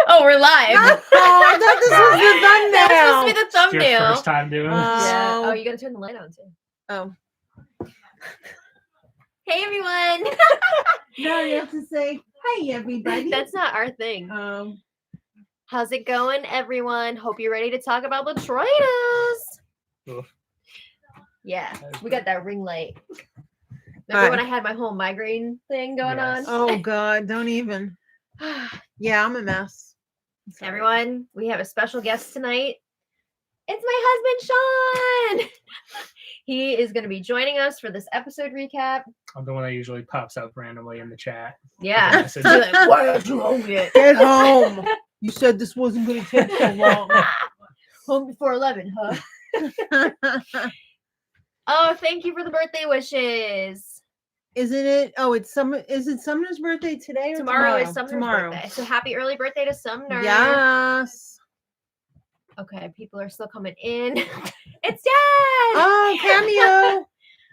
Oh, we're live. Oh, I thought this was the thumbnail. That was supposed to be the It's your thumbnail. first time doing this. Yeah. Oh. Oh, you gotta turn the light on too. Oh. Hey everyone. Now you have to say, "Hey everybody." That's not our thing. How's it going, everyone? Hope you're ready to talk about the Traitors. Oof. Yeah, we got that ring light. Remember when I had my whole migraine thing going Yes. on? Oh God, don't even. Yeah, I'm a mess. Sorry. Everyone, we have a special guest tonight. It's my husband, Sean. He is going to be joining us for this episode recap. I'm the one that usually pops up randomly in the chat. Yeah. Message. You're like, why don't you own it? Get home. You said this wasn't going to take so long. Home before 11, huh? Oh, thank you for the birthday wishes. Isn't it? Oh, it's Summer. Is it Sumner's birthday today or Tomorrow is Sumner's tomorrow. birthday. So happy early birthday to Sumner. Yes. Okay, people are still coming in. It's Dad. Oh,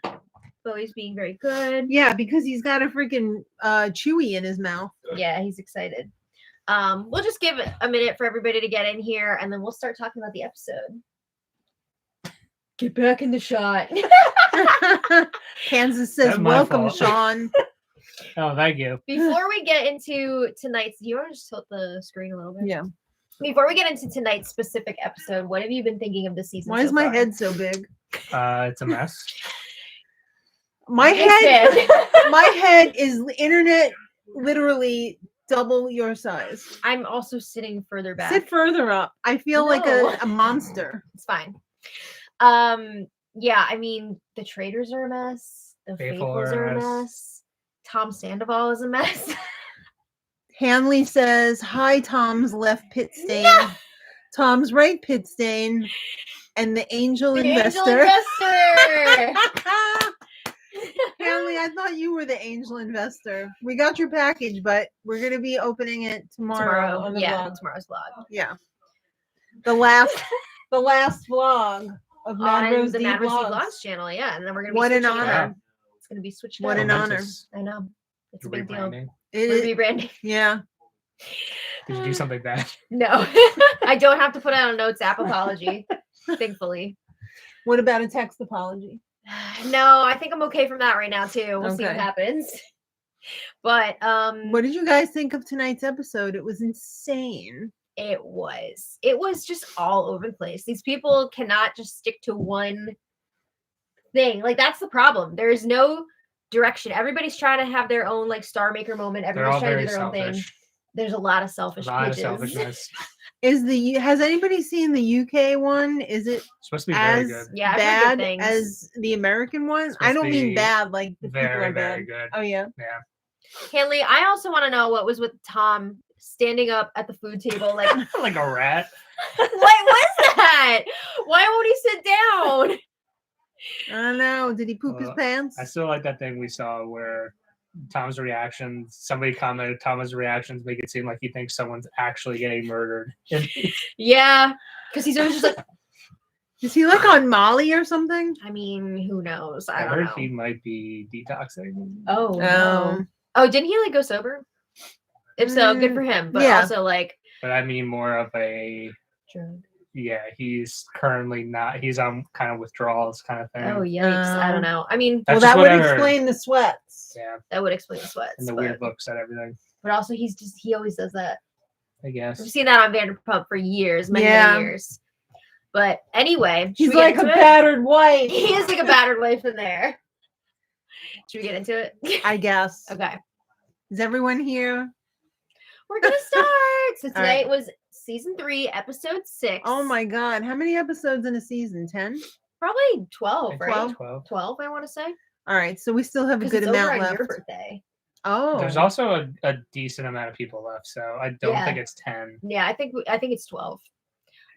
cameo. Bowie's being very good. Yeah, because he's got a freaking Chewy in his mouth. Yeah, he's excited. We'll just give it a minute for everybody to get in here, and then we'll start talking about the episode. Get back in the shot. Kansas says, That's my "Welcome, fault." Sean." Oh, thank you. Before we get into tonight's, do you want to just tilt the screen a little bit? Yeah. Before we get into tonight's specific episode, what have you been thinking of this season? Why is so my far? head so big? It's a mess. My It's head. My head is internet literally double your size. I'm also sitting further back. Sit further up. I feel like No. a monster. It's fine. Yeah, I mean, the Traitors are a mess. The Faithfuls are a mess. Tom Sandoval is a mess. Hanley says, "Hi, Tom's left pit stain. No! Tom's right pit stain, and the angel The investor." Angel Investor. Hanley, I thought you were the angel investor. We got your package, but we're gonna be opening it tomorrow on the yeah, vlog. tomorrow's vlog. Yeah. The last vlog of On Madrosed the Madrosed vlogs. Vlogs channel, yeah, and then we're gonna be What an switching it honor. up. It's gonna be switched What up. an honor. Momentous I know. It's a big deal. rebranding. We're It, rebranding. yeah. Did you do something bad? No, I don't have to put out a notes app apology, thankfully. What about a text apology? No, I think I'm okay from that right now too. We'll see what Okay. happens. But What did you guys think of tonight's episode? It was insane. it was just all over the place. These people cannot just stick to one thing. Like that's the problem. There is no direction. Everybody's trying to have their own like star maker moment. They're Everybody's all trying to very do their own thing. selfish. There's a lot of A selfish lot of bitches. selfishness. Has anybody seen the UK one? Is it It's supposed to be very as good. Yeah, I've heard bad good things. as the American one? Supposed I don't to mean be bad like the people Very, are bad. very good. Oh yeah. Yeah. Hanley, I also want to know what was with Tom standing up at the food table. Like, what Like a rat. was that? Why won't he sit down? I don't know. Did he poop his pants? I still like that thing we saw where Tom's reactions, somebody commented Tom's reactions make it seem like he thinks someone's actually getting murdered. Yeah, because he's always just like, Is he like on Molly or something? I mean, who knows? I I don't heard know. he might be detoxing. Oh, no. Oh, didn't he like go sober? If so, good for him. But yeah. also like, But I mean more of a, yeah, he's currently not, he's on kind of withdrawals kind of thing. oh yikes! I don't know. I mean, That's Well, that just would what I heard. explain the sweats. Yeah, that would explain the sweats. and the but, weird looks and everything, but also he always does that. I guess. We've seen that on Vanderpump for years, many Yeah. years. But anyway, should He's we get like a into it? battered wife. He is like a battered wife in there. Should we get into it? I guess. Okay, Is everyone here? we're gonna start. So All tonight right. was season 3, episode 6. Oh my god. How many episodes in a season? 10? Probably 12, Like right? 12. 12, I want to say. All right. So we still have a Because good it's over amount on left. your birthday. Oh. There's also a decent amount of people left, so I don't Yeah. think it's 10. Yeah, I think it's 12.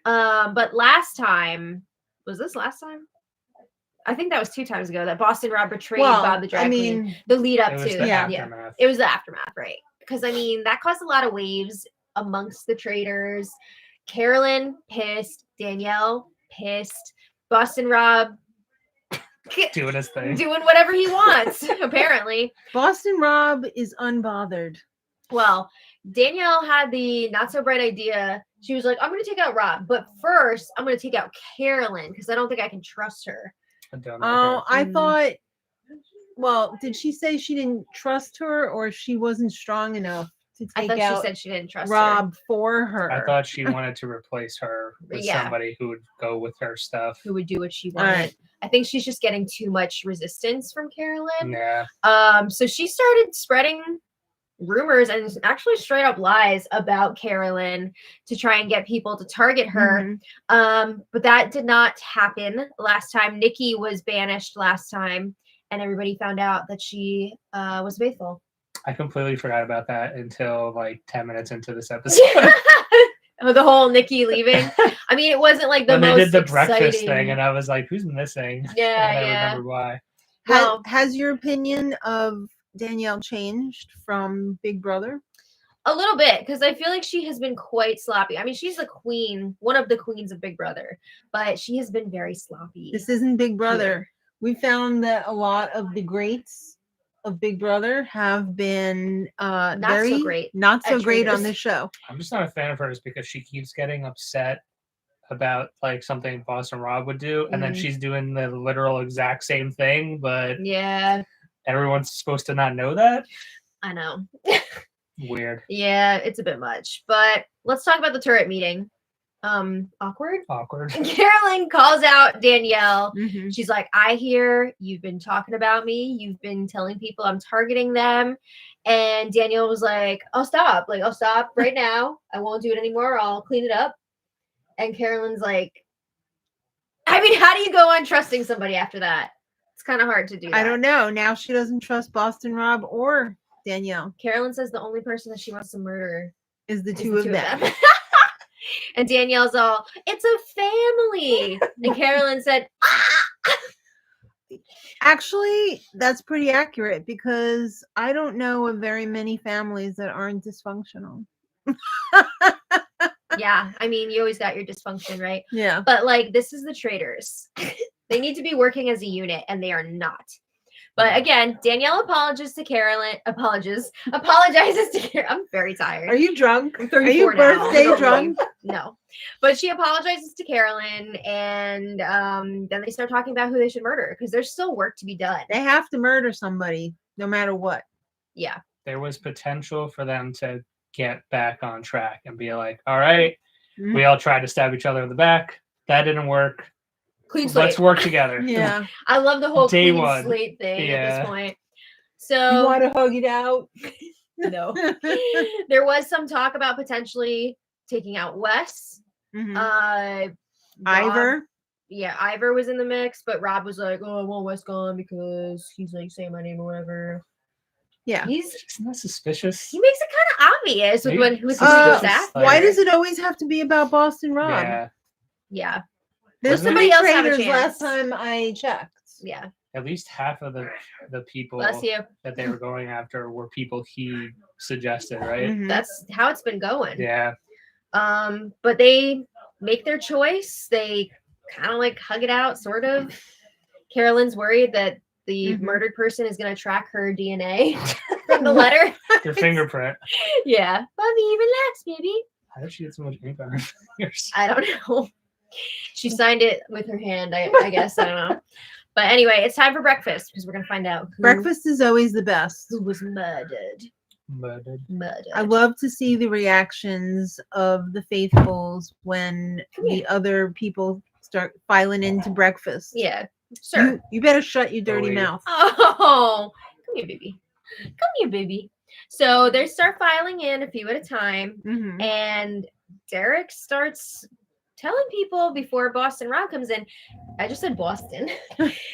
But last time, was this last time? I think that was 2 times ago that Boston Rob betrayed Bob the Drag I Queen. mean, The lead up It to was the yeah. aftermath. It was the aftermath, right? Because I mean that caused a lot of waves amongst the Traitors. Carolyn pissed, Danielle pissed, Boston Rob Doing his thing. doing whatever he wants, apparently. Boston Rob is unbothered. Well, Danielle had the not so bright idea. She was like, I'm going to take out Rob, but first I'm going to take out Carolyn because I don't think I can trust her. I don't know. Oh, I Mm. thought. Well, did she say she didn't trust her, or she wasn't strong enough to I take thought out she said she didn't trust Rob for her? I thought she wanted to replace her with Yeah. somebody who would go with her stuff. who would do what she All wanted. right. I think she's just getting too much resistance from Carolyn. Yeah. So she started spreading rumors and actually straight up lies about Carolyn to try and get people to target her. But that did not happen last time. Nikki was banished last time, and everybody found out that she was faithful. I completely forgot about that until like 10 minutes into this episode. The whole Nikki leaving. I mean, it wasn't like the when most they did the exciting breakfast thing, and I was like, "Who's missing?" Yeah, and I yeah. remember why. Well, Has your opinion of Danielle changed from Big Brother? a little bit, because I feel like she has been quite sloppy. I mean, she's the queen, one of the queens of Big Brother, but she has been very sloppy. This isn't Big Brother. We found that a lot of the greats of Big Brother have been Not very so great not so at great on Traitors. this show. I'm just not a fan of hers because she keeps getting upset about like something Boston Rob would do, and then Mm. she's doing the literal exact same thing, but Yeah, everyone's supposed to not know that. I know. Weird. Yeah, it's a bit much. But let's talk about the turret meeting. Awkward. Carolyn calls out Danielle. She's like, I hear you've been talking about me. You've been telling people I'm targeting them. And Danielle was like, I'll stop. Like, I'll stop right now. I won't do it anymore. I'll clean it up. And Carolyn's like, I mean, how do you go on trusting somebody after that? It's kind of hard to do that. I don't know. Now she doesn't trust Boston Rob or Danielle. Carolyn says the only person that she wants to murder Is the is two of them. And Danielle's all, it's a family. And Carolyn said, ah! Actually, that's pretty accurate because I don't know of very many families that aren't dysfunctional. Yeah, I mean, you always got your dysfunction, right? Yeah. But like, this is the Traitors. They need to be working as a unit, and they are not. But again, Danielle apologizes to Carolyn. Apologizes to Carolyn. I'm very tired. Are you drunk? I'm Are you 34 now. birthday Don't drunk? No, but she apologizes to Carolyn, and then they start talking about who they should murder because there's still work to be done. They have to murder somebody no matter what. Yeah, There was potential for them to get back on track and be like, all right, we all tried to stab each other in the back. That didn't work. clean slate. Let's work together. Yeah. I love the whole Day clean one. slate thing at Yeah. this point. You So want to hug it out? no, there was some talk about potentially taking out Wes. Rob- Ivor. Yeah, Ivor was in the mix, but Rob was like, "Oh, I want Wes gone because he's like saying my name or whatever." Yeah. Isn't that suspicious? He makes it kind of obvious with Maybe when with his Uh, staff. like- Why does it always have to be about Boston Rob? Yeah. Yeah, There's Doesn't so it- many Somebody else have a traitors chance. last time I checked. yeah. At least half of the people Bless you. that they were going after were people he suggested, right? Mhm. That's how it's been going. Yeah. But they make their choice. They kind of like hug it out, sort of. Carolyn's worried that the Mhm. murdered person is going to track her DNA from the letter. Your fingerprint. Yeah. Mommy, relax, baby. How did she get so much ink on her fingers? I don't know. She signed it with her hand, I guess. I don't know. But anyway, it's time for breakfast because we're going to find out Breakfast is always the best. who was murdered. Murdered. I love to see the reactions of the faithfuls when Come here. the other people start filing into breakfast. Yeah. Sure. You better shut your dirty wait. mouth. Oh, come here, baby. Come here, baby. So they start filing in a few at a time. Mhm. And Derek starts telling people before Boston Rob comes in. I just said Boston.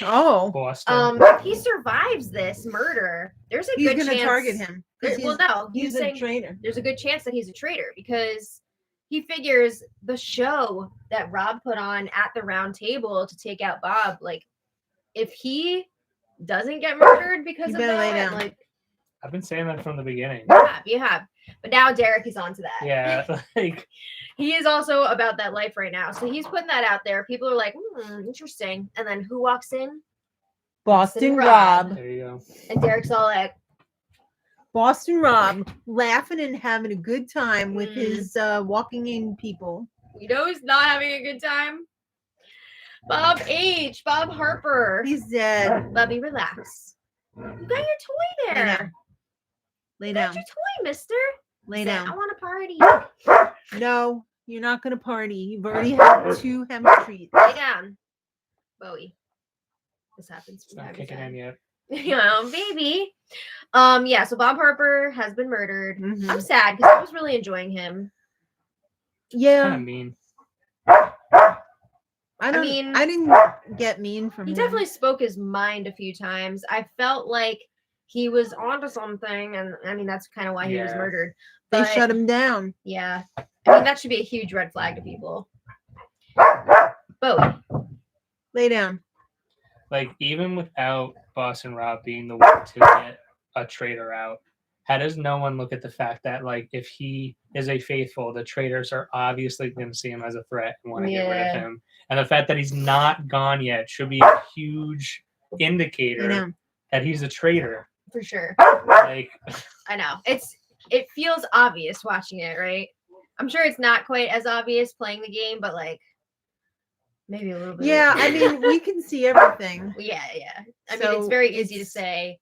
Oh, Boston. He survives this murder. There's a he's good going chance. to target him. 'cause Well, no, he's a saying traitor. there's a good chance that he's a traitor because he figures the show that Rob put on at the round table to take out Bob, like if he doesn't get murdered because You of better that, lay down. like I've been saying that from the beginning. you have. But now Derek is onto that. Yeah. Like, He is also about that life right now. So he's putting that out there. People are like, interesting. And then who walks in? Boston Rob. Rob. there you go. And Derek's all like, Boston Rob laughing and having a good time with his walking in people. You know who's not having a good time? Bob Harper. He's dead. Bubby, relax. You got your toy there. Lay You down. got your toy, mister. Lay Say, down. I want a party. No, you're not going to party. You've already had 2 hemp treats. Lay down. Bowie. This happens It's from not time to kicking in time. yet. Baby. Yeah, so Bob Harper has been murdered. Mhm. I'm sad because I was really enjoying him. Kind Yeah. of mean. I mean, didn't get mean from He him. definitely spoke his mind a few times. I felt like he was onto something, and I mean that's kind of why he was Yeah. murdered. They But, shut him down. Yeah, I mean that should be a huge red flag to people. Bowie. Lay down. Like, even without Boston Rob being the one to get a traitor out, how does no one look at the fact that, like, if he is a faithful, the traitors are obviously going to see him as a threat and want to get rid of him? And the fact that he's not gone yet should be a huge Lay indicator down. that he's a traitor. For sure. Like, I know. It feels obvious watching it, right? I'm sure it's not quite as obvious playing the game, but like maybe a little bit. Yeah, I mean, we can see everything. Yeah. I mean, it's So very easy to say,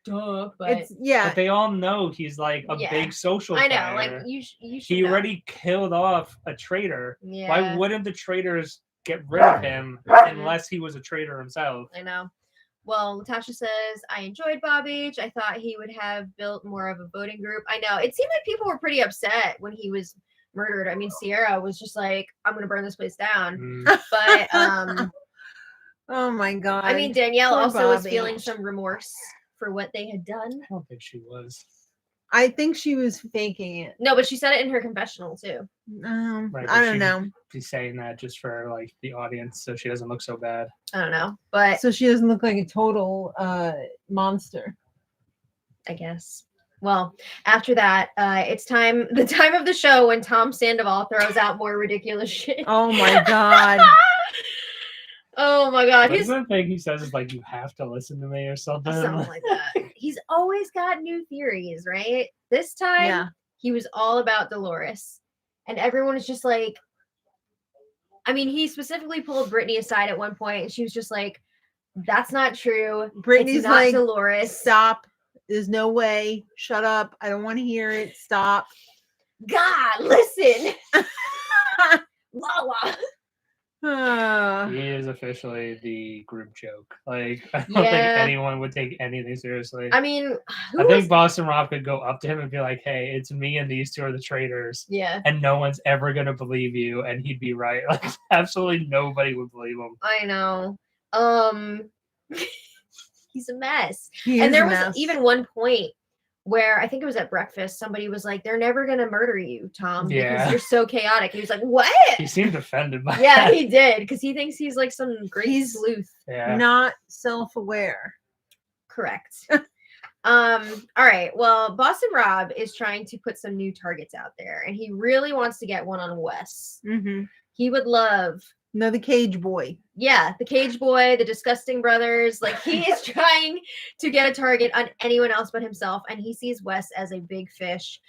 duh, but It's yeah. but they all know he's like a Yeah. big social I know, player. like you should He know. already killed off a traitor. Yeah. Why wouldn't the traitors get rid of him unless he was a traitor himself? I know. Well, Latasha says, I enjoyed Bob H. I thought he would have built more of a voting group. I know. It seemed like people were pretty upset when he was murdered. I mean, Sierra was just like, I'm going to burn this place down. Mm. But, Oh my god. I mean, Danielle Poor also was Bob feeling H. some remorse for what they had done. I don't think she was. I think she was faking it. No, but she said it in her confessional, too. Right, I but don't she- know. She's saying that just for like the audience, so she doesn't look so bad. I don't know. But So she doesn't look like a total monster. I guess. Well, after that, it's the time of the show when Tom Sandoval throws out more ridiculous shit. Oh my god. Oh my god, What's he's the thing he says is like, you have to listen to me or something. something like that. He's always got new theories, right? This time, Yeah. he was all about Dolores, and everyone is just like, I mean, he specifically pulled Brittany aside at one point, and she was just like, "That's not true. Brittany's it's not like, Dolores. Stop. There's no way. Shut up. I don't want to hear it. Stop. God, listen, Wawa." He is officially the group joke. Like, I don't think Yeah. anyone would take anything seriously. I mean, who I think was- Boston Rob could go up to him and be like, "Hey, it's me and these two are the traitors, yeah, and no one's ever gonna believe you," and he'd be right. Like, absolutely nobody would believe him. I know. He's a mess. He And is there a was mess. even one point where I think it was at breakfast, somebody was like, "They're never gonna murder you, Tom, because Yeah. you're so chaotic." And he was like, "What?" He seemed offended by Yeah, that. he did, because he thinks he's like some great He's- sleuth. Yeah. not self-aware. Correct. All right. Well, Boston Rob is trying to put some new targets out there, and he really wants to get one on Wes. Mm-hmm. He would love, No, the cage boy. yeah, the Cage Boy, the Disgusting Brothers. Like, he is trying to get a target on anyone else but himself, and he sees Wes as a big fish.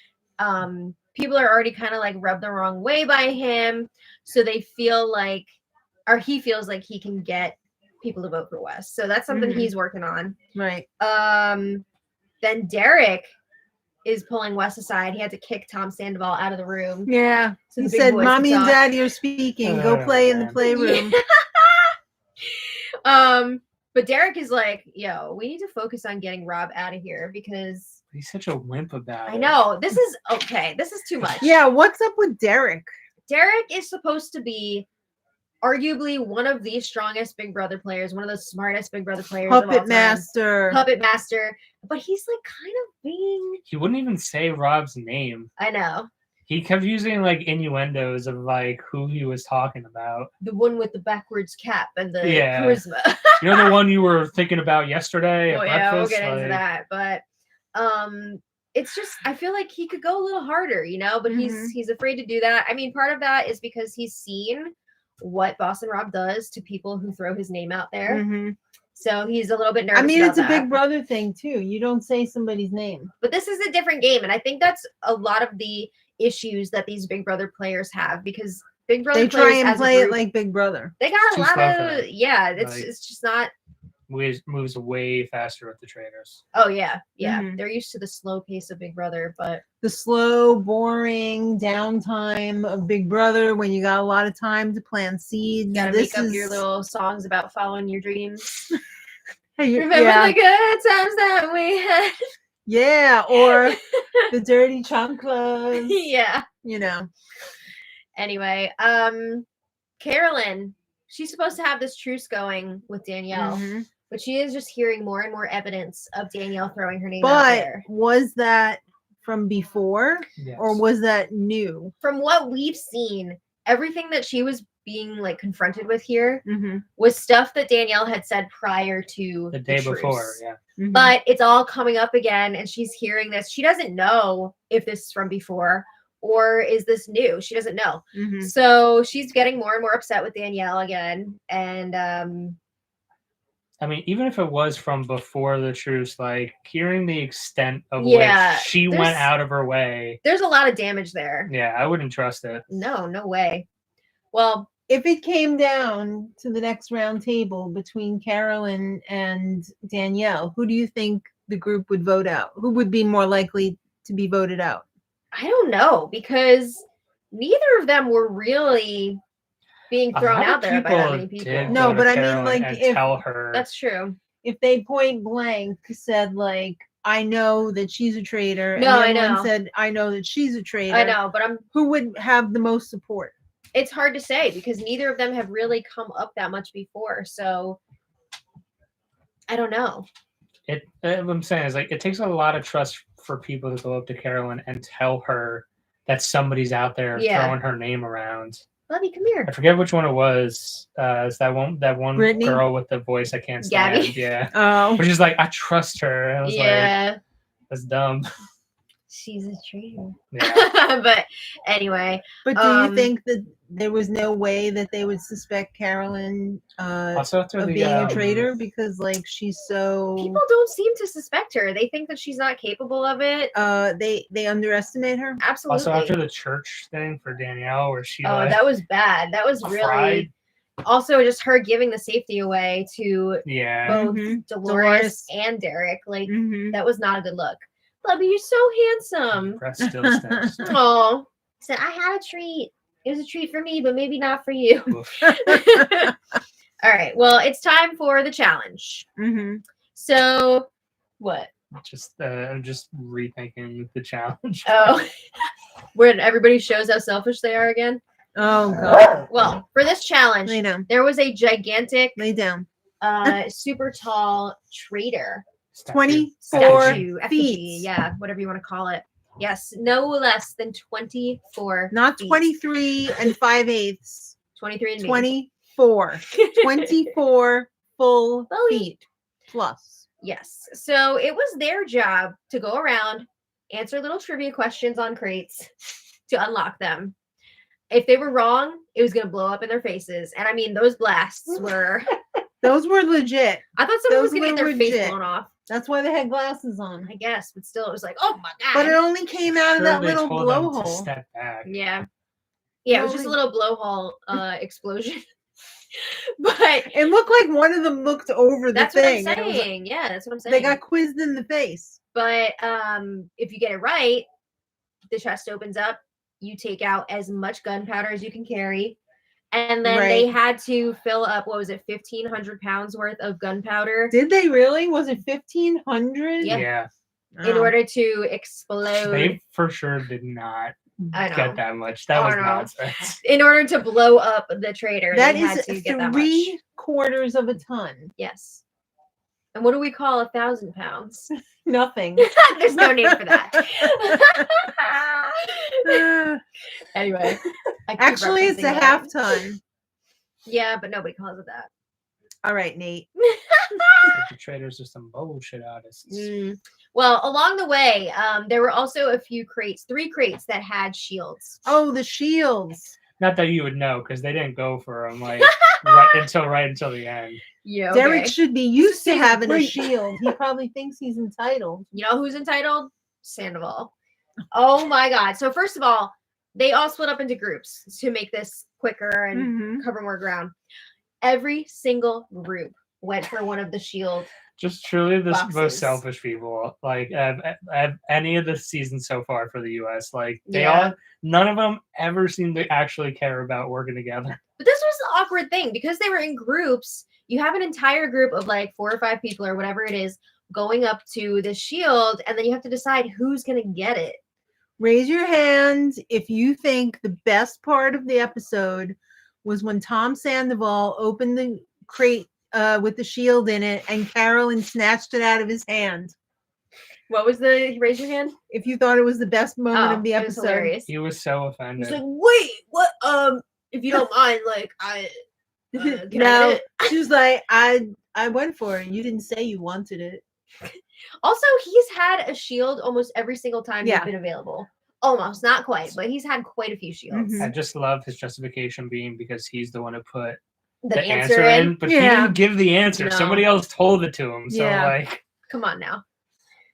People are already kind of like rubbed the wrong way by him, so they feel like, or he feels like he can get people to vote for Wes. So that's something Mhm. he's working on. Right. Then Derek is pulling Wes aside. He had to kick Tom Sandoval out of the room. Yeah. So He the big said, boys Mommy can and talk. Daddy are speaking. Go Oh, play in the man. playroom. But Derek is like, yo, we need to focus on getting Rob out of here because He's such a wimp about it. I know this is okay. This is too much. Yeah, what's up with Derek? Derek is supposed to be arguably one of the strongest Big Brother players, one of the smartest Big Brother players. of all Puppet time. master. Puppet master. But he's like kind of being, He wouldn't even say Rob's name. I know, He kept using like innuendos of like who he was talking about. the one with the backwards cap and the Yeah. charisma. You know the one you were thinking about yesterday at Well, yeah, we'll breakfast? get into Like, that. But it's just I feel like he could go a little harder, you know, but Mhm. he's afraid to do that. I mean, part of that is because he's seen what Boston Rob does to people who throw his name out there. Mhm. So he's a little bit nervous. I mean, about it's a that. Big Brother thing too. You don't say somebody's name. But this is a different game, and I think that's a lot of the issues that these Big Brother players have because Big Brother They players try and as a play it group, like Big Brother. they got a Too lot slow for of them. it's Like- it's just not. Moves way faster with the Traitors. Oh yeah, Mhm. they're used to the slow pace of Big Brother, but The slow, boring downtime of Big Brother when you got a lot of time to plant seeds. you gotta This make up is your little songs about following your dreams. Hey, Remember yeah, the good times that we had. yeah, or the dirty chunklers. Yeah. You know. Anyway, Carolyn, she's supposed to have this truce going with Danielle, Mhm. but she is just hearing more and more evidence of Danielle throwing her name out But there. was that from before Yes. or was that new? From what we've seen, everything that she was being like confronted with here Mm-hmm. was stuff that Danielle had said prior to the day truce. before? Yeah. Mm-hmm. But it's all coming up again, and she's hearing this. She doesn't know if this is from before or is this new. She doesn't know. Mm-hmm. So she's getting more and more upset with Danielle again. And I mean, even if it was from before the truce, like hearing the extent of Yeah, which she there's- went out of her way. there's a lot of damage there. Yeah, I wouldn't trust it. No way. Well, If it came down to the next round table between Carolyn and Danielle, who do you think the group would vote out? Who would be more likely to be voted out? I don't know because neither of them were really being A thrown lot out of there by that many did people. No, go to but I mean, Carolyn like, and if- tell her. That's true. If they point blank said like, I know that she's a traitor, and No, the I other one know. said, I know that she's a traitor, I know, but who would have the most support? it's hard to say because neither of them have really come up that much before. So I don't know. What I'm saying is like it takes a lot of trust for people to go up to Carolyn and tell her that somebody's out there Yeah. throwing her name around. Bobby, come here. I forget which one it was. It's that one Brittany? girl with the voice I can't stand. Gabby? Yeah. Oh, Which is like I trust her. And I was like, Yeah, that's dumb. she's a traitor. Yeah. But anyway, but do you think that there was no way that they would suspect Carolyn Also after of the being a traitor because like she's so people don't seem to suspect her. They think that she's not capable of it. they underestimate her? Absolutely. Also after the church thing for Danielle where she Oh, like that was bad. That was really cried. also just her giving the safety away to Yeah. both Mhm. Dolores Dolores. and Derek. Like Mm-hmm. that was not a good look. Bubby, you're so handsome. Breath still stinks. Oh, said I had a treat. It was a treat for me, but maybe not for you. Oof. All right. Well, it's time for the challenge. Mm-hmm. So, what? I'm just rethinking the challenge. Oh, when everybody shows how selfish they are again. Oh god. Well, for this challenge, Lay down. there was a gigantic, Lay down. super tall traitor 24 statue, effigy, feet. yeah, whatever you want to call it. Yes, no less than 24. Not feet. 23 and 5/8. 23 and me. 24. 24 full Bowie. feet plus. Yes. So it was their job to go around, answer little trivia questions on crates to unlock them. If they were wrong, it was going to blow up in their faces. And I mean, those blasts were. Those were legit. I thought someone was Those going to get were their face legit. blown off. That's why they had glasses on. I guess, but still, it was like, oh my god. But it only came out of that They little told them to blowhole. step back. Yeah. Yeah, it was just a Only- little blowhole explosion. But It looked like one of them looked over the that's what I'm thing. and it was like- saying. Yeah, that's what I'm saying. they got quizzed in the face. But if you get it right, the chest opens up. You take out as much gunpowder as you can carry. And then they Right. had to fill up, what was it, 1,500 pounds worth of gunpowder Did they really? Was it 1,500? Yeah. Yeah. in order to explode. They for sure did not I know. get that much. That I was know. nonsense. In order to blow up the traitor, That they had is to get that much. 3/4 of a ton. Yes. And what do we call 1,000 pounds? Nothing. There's no name for that. Anyway. I keep Actually, it's a referencing that. half ton. Yeah, but nobody calls it that. All right, Nate. The Traitors are some bullshit artists. Mm. Well, along the way, there were also a few crates, 3 crates that had shields. Oh, the shields. Not that you would know because they didn't go for them like right until the end. Yeah, Derek okay. should be used to Season having a 3. shield. He probably thinks he's entitled. You know who's entitled? Sandoval. Oh my God. So first of all, they all split up into groups to make this quicker and cover more ground. Every single group went for one of the shield. Just truly the boxes. most selfish people. Like any of the seasons so far for the US. Like they Yeah. all, none of them ever seem to actually care about working together. But this was the awkward thing because they were in groups. You have an entire group of like 4 or 5 people or whatever it is going up to the shield, and then you have to decide who's gonna get it. Raise your hand if you think the best part of the episode was when Tom Sandoval opened the crate with the shield in it and Carolyn snatched it out of his hand. What was the raise your hand? If you thought it was the best moment of the It was episode. hilarious. He was so He's offended. like, wait, what? If you don't mind, like, I can I No, get it? she was like, I went for it. You didn't say you wanted it. Also, he's had a shield almost every single time Yeah. he's been available. Almost, not quite, but he's had quite a few shields. Mhm. I just love his justification being because he's the one who put The the answer answer in. in, but he Yeah. didn't give the answer. No. Somebody else told it to him. So Yeah. like, Come on now.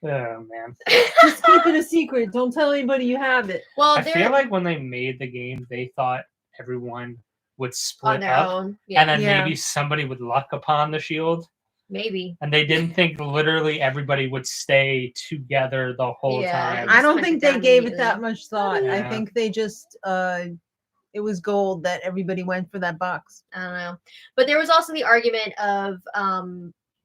oh man. Just keep it a secret. Don't tell anybody you have it. Well, I they're feel like when they made the game, they thought everyone would on split their up, own. Yeah, and then Yeah. maybe somebody would luck upon the shield. maybe. And they didn't think literally everybody would stay together the whole Yeah. time. I don't hunt think it they down gave it immediately. that much thought. I Yeah. think they just it was gold that everybody went for that box. I don't know. But there was also the argument of,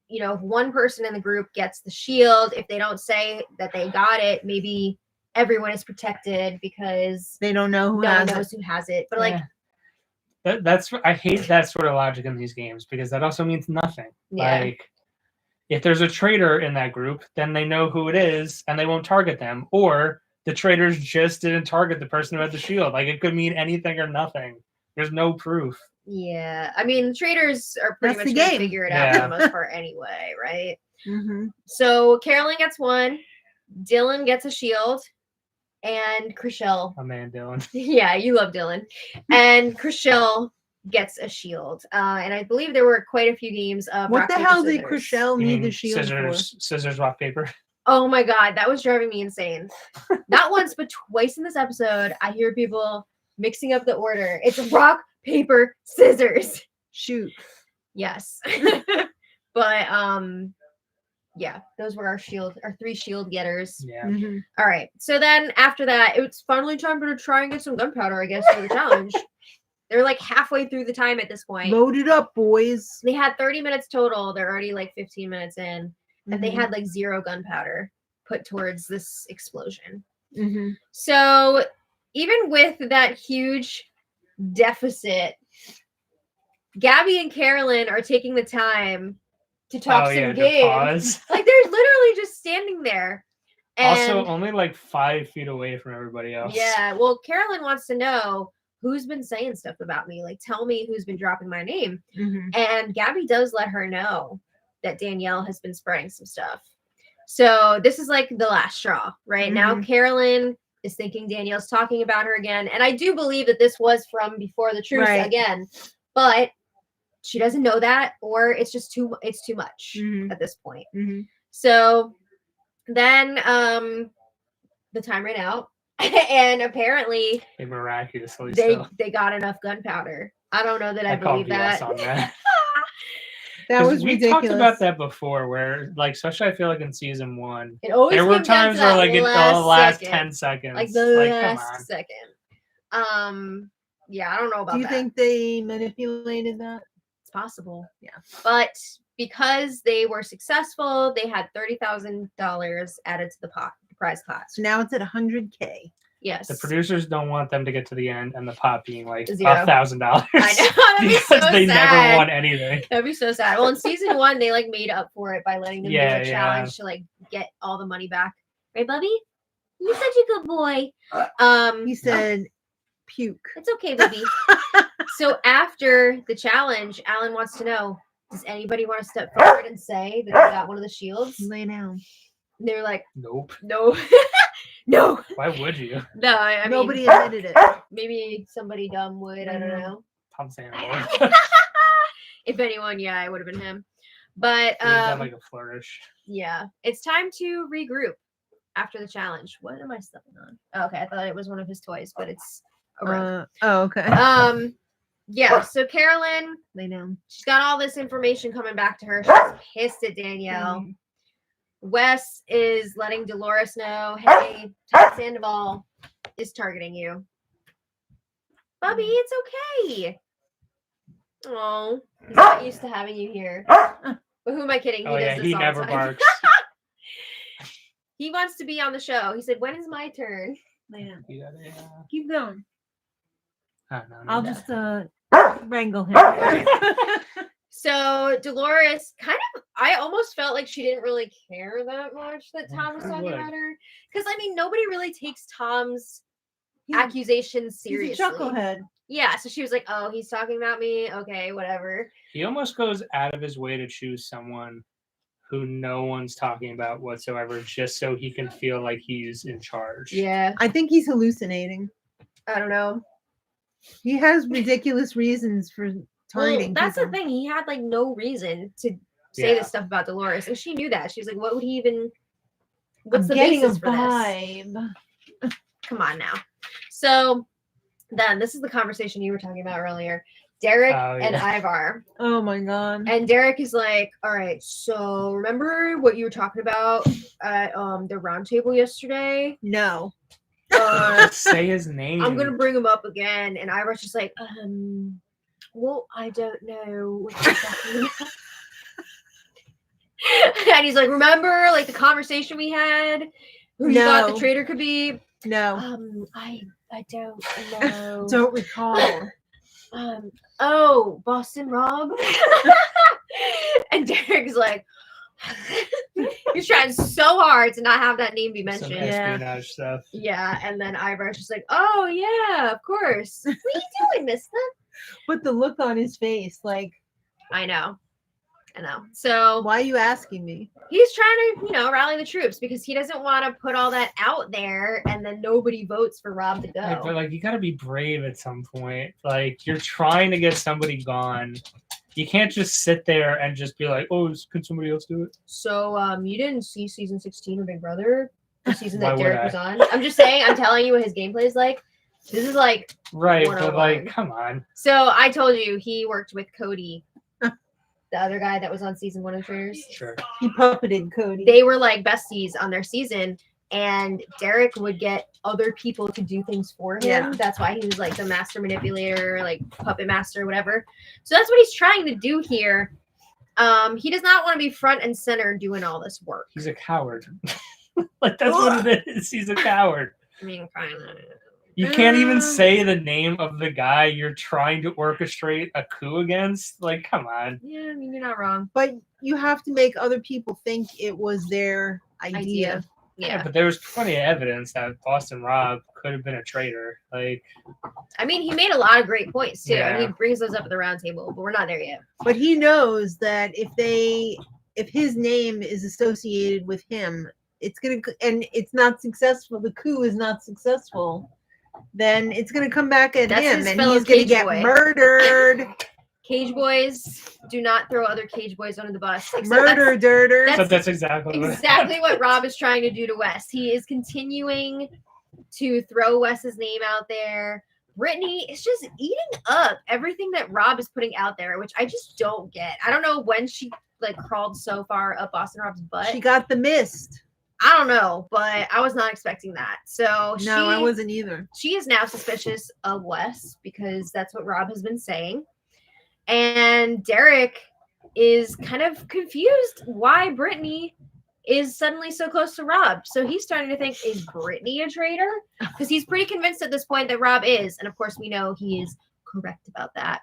if one person in the group gets the shield, if they don't say that they got it, maybe everyone is protected because They don't know who no one has knows it. who has it. But like, Yeah. That's I hate that sort of logic in these games because that also means nothing. Yeah. Like if there's a traitor in that group, then they know who it is and they won't target them. Or the traitors just didn't target the person who had the shield. Like it could mean anything or nothing. There's no proof. yeah, I mean, traders are pretty That's much the going to game. figure it out for Yeah. the most part anyway, right? Mhm. So Carolyn gets one, Dylan gets a shield, and Chriselle. Oh man, Dylan. Yeah, you love Dylan. And Chriselle gets a shield. And I believe there were quite a few games of What rock, the paper, hell did scissors. Chriselle You need mean the shield scissors, rock, paper. Oh my God, that was driving me insane. Not once, but twice in this episode, I hear people mixing up the order. It's rock, paper, scissors. for? Shoot. Yes. But yeah, those were our 3 shield getters. Yeah. Mhm. All right. So then after that, it's finally time to try and get some gunpowder, I guess, for the challenge. They're like halfway through the time at this point. Load it up, boys. They had 30 minutes total. They're already like 15 minutes in. And they Mhm. had like 0 gunpowder put towards this explosion. Mhm. So even with that huge deficit, Gabby and Carolyn are taking the time to talk Oh yeah, some to games. pause. Like they're literally just standing there. And Also, only like 5 feet away from everybody else. yeah, well, Carolyn wants to know who's been saying stuff about me. Like, tell me who's been dropping my name. Mhm. And Gabby does let her know that Danielle has been spreading some stuff. So this is like the last straw, right? Now Carolyn is thinking Danielle's talking about her again. And I do believe that this was from before the truce Right. again. But she doesn't know that, or it's just too much Mhm. at this point. Mhm. So then the time ran out. And apparently They miraculously they got enough gunpowder. I don't know that I call believe BS that. on that. That 'Cause was we ridiculous. talked about that before, where like, especially I feel like in season 1, It always there were came down times to where that like in the last 10 seconds, like the come last on. second. Yeah, I don't know about Do you that. think they manipulated that? It's possible? Yeah. But because they were successful, they had $30,000 added to the prize pot. So now it's at 100K. Yes. The producers don't want them to get to the end and the pot being like Zero. $1,000 I know. That'd be because so they sad. never won anything. That'd be so sad. Well, in season 1, they like made up for it by letting them Yeah, do a yeah. challenge to like get all the money back. Right, Bubby? You're such a good boy. He said, puke. It's okay, baby. So after the challenge, Alan wants to know, does anybody want to step forward and say that they got one of the shields? Lay down. And they're like, Nope. no. No. Why would you? No, I mean, Nobody admitted it. maybe somebody dumb would. I don't know. Tom Sandoval. If anyone, yeah, it would have been him. But He would've done like a flourish. yeah, it's time to regroup after the challenge. What am I stepping on? Oh, okay, I thought it was one of his toys, but it's a rug. Oh, okay. Yeah, so Carolyn, Lay down. she's got all this information coming back to her. She's pissed at Danielle. Wes is letting Dolores know, hey, Tom Sandoval is targeting you. Bubby, it's okay. Oh, he's not used to having you here. But who am I kidding? He Oh does yeah, this he all never the time. barks. He wants to be on the show. He said, when is my turn? Lay down. You gotta, Keep going. I don't know. I'll no. just wrangle him. So Dolores I almost felt like she didn't really care that much that Tom was Who talking would? about her. Because, I mean, nobody really takes Tom's He's- accusations He's seriously. a chucklehead. Yeah, so she was like, oh, he's talking about me? Okay, whatever. He almost goes out of his way to choose someone who no one's talking about whatsoever, just so he can feel like he's in charge. Yeah, I think he's hallucinating. I don't know. He has ridiculous reasons for targeting Well, that's people. the thing. He had, like, no reason to say Yeah. this stuff about Dolores. And she knew that. She's like, what would he even... I'm What's the getting a basis for this? vibe. Come on now. So then this is the conversation you were talking about earlier. Derek Oh, and yeah. Ivar. Oh my god. And Derek is like, all right, so remember what you were talking about at the round table yesterday? No. Just say his name. I'm gonna bring him up again. And Ivar's just like, well, I don't know what you're talking about. And he's like, remember like the conversation we had? Who you thought the No. traitor could be? No. I don't know. Don't recall. Oh, Boston Rob. And Derek's like, he's trying so hard to not have that name be Some mentioned. Yeah. espionage stuff. Yeah, and then Ivar's just like, oh yeah, of course. What are you doing, mister? But the look on his face, like, I know. So why are you asking me? he's trying to, rally the troops because he doesn't want to put all that out there and then nobody votes for Rob to Like, go. but like you gotta be brave at some point. Like you're trying to get somebody gone. You can't just sit there and just be like, "Oh, can somebody else do it?" So you didn't see season 16 of Big Brother? The season Why that would Derek I? was on? I'm just saying, I'm telling you what his gameplay is like. This is like, Right, but 101. like, come on. so I told you he worked with Cody, the other guy that was on season 1 of Traitors. Sure. He puppeted Cody. They were like besties on their season, and Derek would get other people to do things for him. Yeah. That's why he was like the master manipulator, like puppet master, whatever. So that's what he's trying to do here. He does not want to be front and center doing all this work. He's a coward. Like that's what it is. He's a coward. I mean, kind of. You can't even say the name of the guy you're trying to orchestrate a coup against. Like, come on. Yeah, I mean, you're not wrong. But you have to make other people think it was their idea. Yeah. But there was plenty of evidence that Boston Rob could have been a traitor. Like, I mean, he made a lot of great points too, and he Yeah. brings those up at the round table, but we're not there yet. But he knows that if his name is associated with him, and it's not successful, the coup is not successful, then it's gonna come back at That's him his and fellow he's gonna cage get boy. murdered. Cage boys, do not throw other cage boys under the bus. except Murder dirter. but that's exactly what exactly what Rob is trying to do to Wes. He is continuing to throw Wes's name out there. Brittany is just eating up everything that Rob is putting out there, which I just don't get. I don't know when she like crawled so far up Boston Rob's butt. She got the mist. I don't know, but I was not expecting that. So No, I wasn't either. she is now suspicious of Wes because that's what Rob has been saying. And Derek is kind of confused why Brittany is suddenly so close to Rob. So he's starting to think, is Brittany a traitor? Because he's pretty convinced at this point that Rob is. And of course, we know he is correct about that.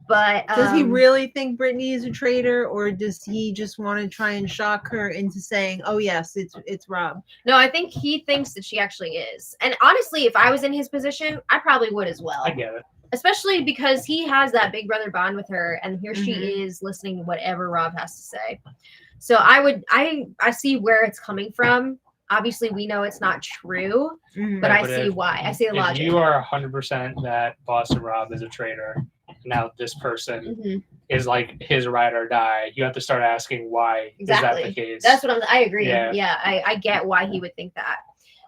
But Does he really think Brittany is a traitor, or does he just want to try and shock her into saying, "Oh yes, it's Rob"? No, I think he thinks that she actually is. And honestly, if I was in his position, I probably would as well. I get it. Especially because he has that big brother bond with her, and here she Mhm. is listening to whatever Rob has to say. So I see where it's coming from. Obviously, we know it's not true, Mhm. but Yeah, I but see why. I see the If logic. you are 100% that Boston Rob is a traitor, now this person Mhm. is like his ride or die. You have to start asking why is that Exactly. the case? That's what I agree. Yeah. I get why he would think that.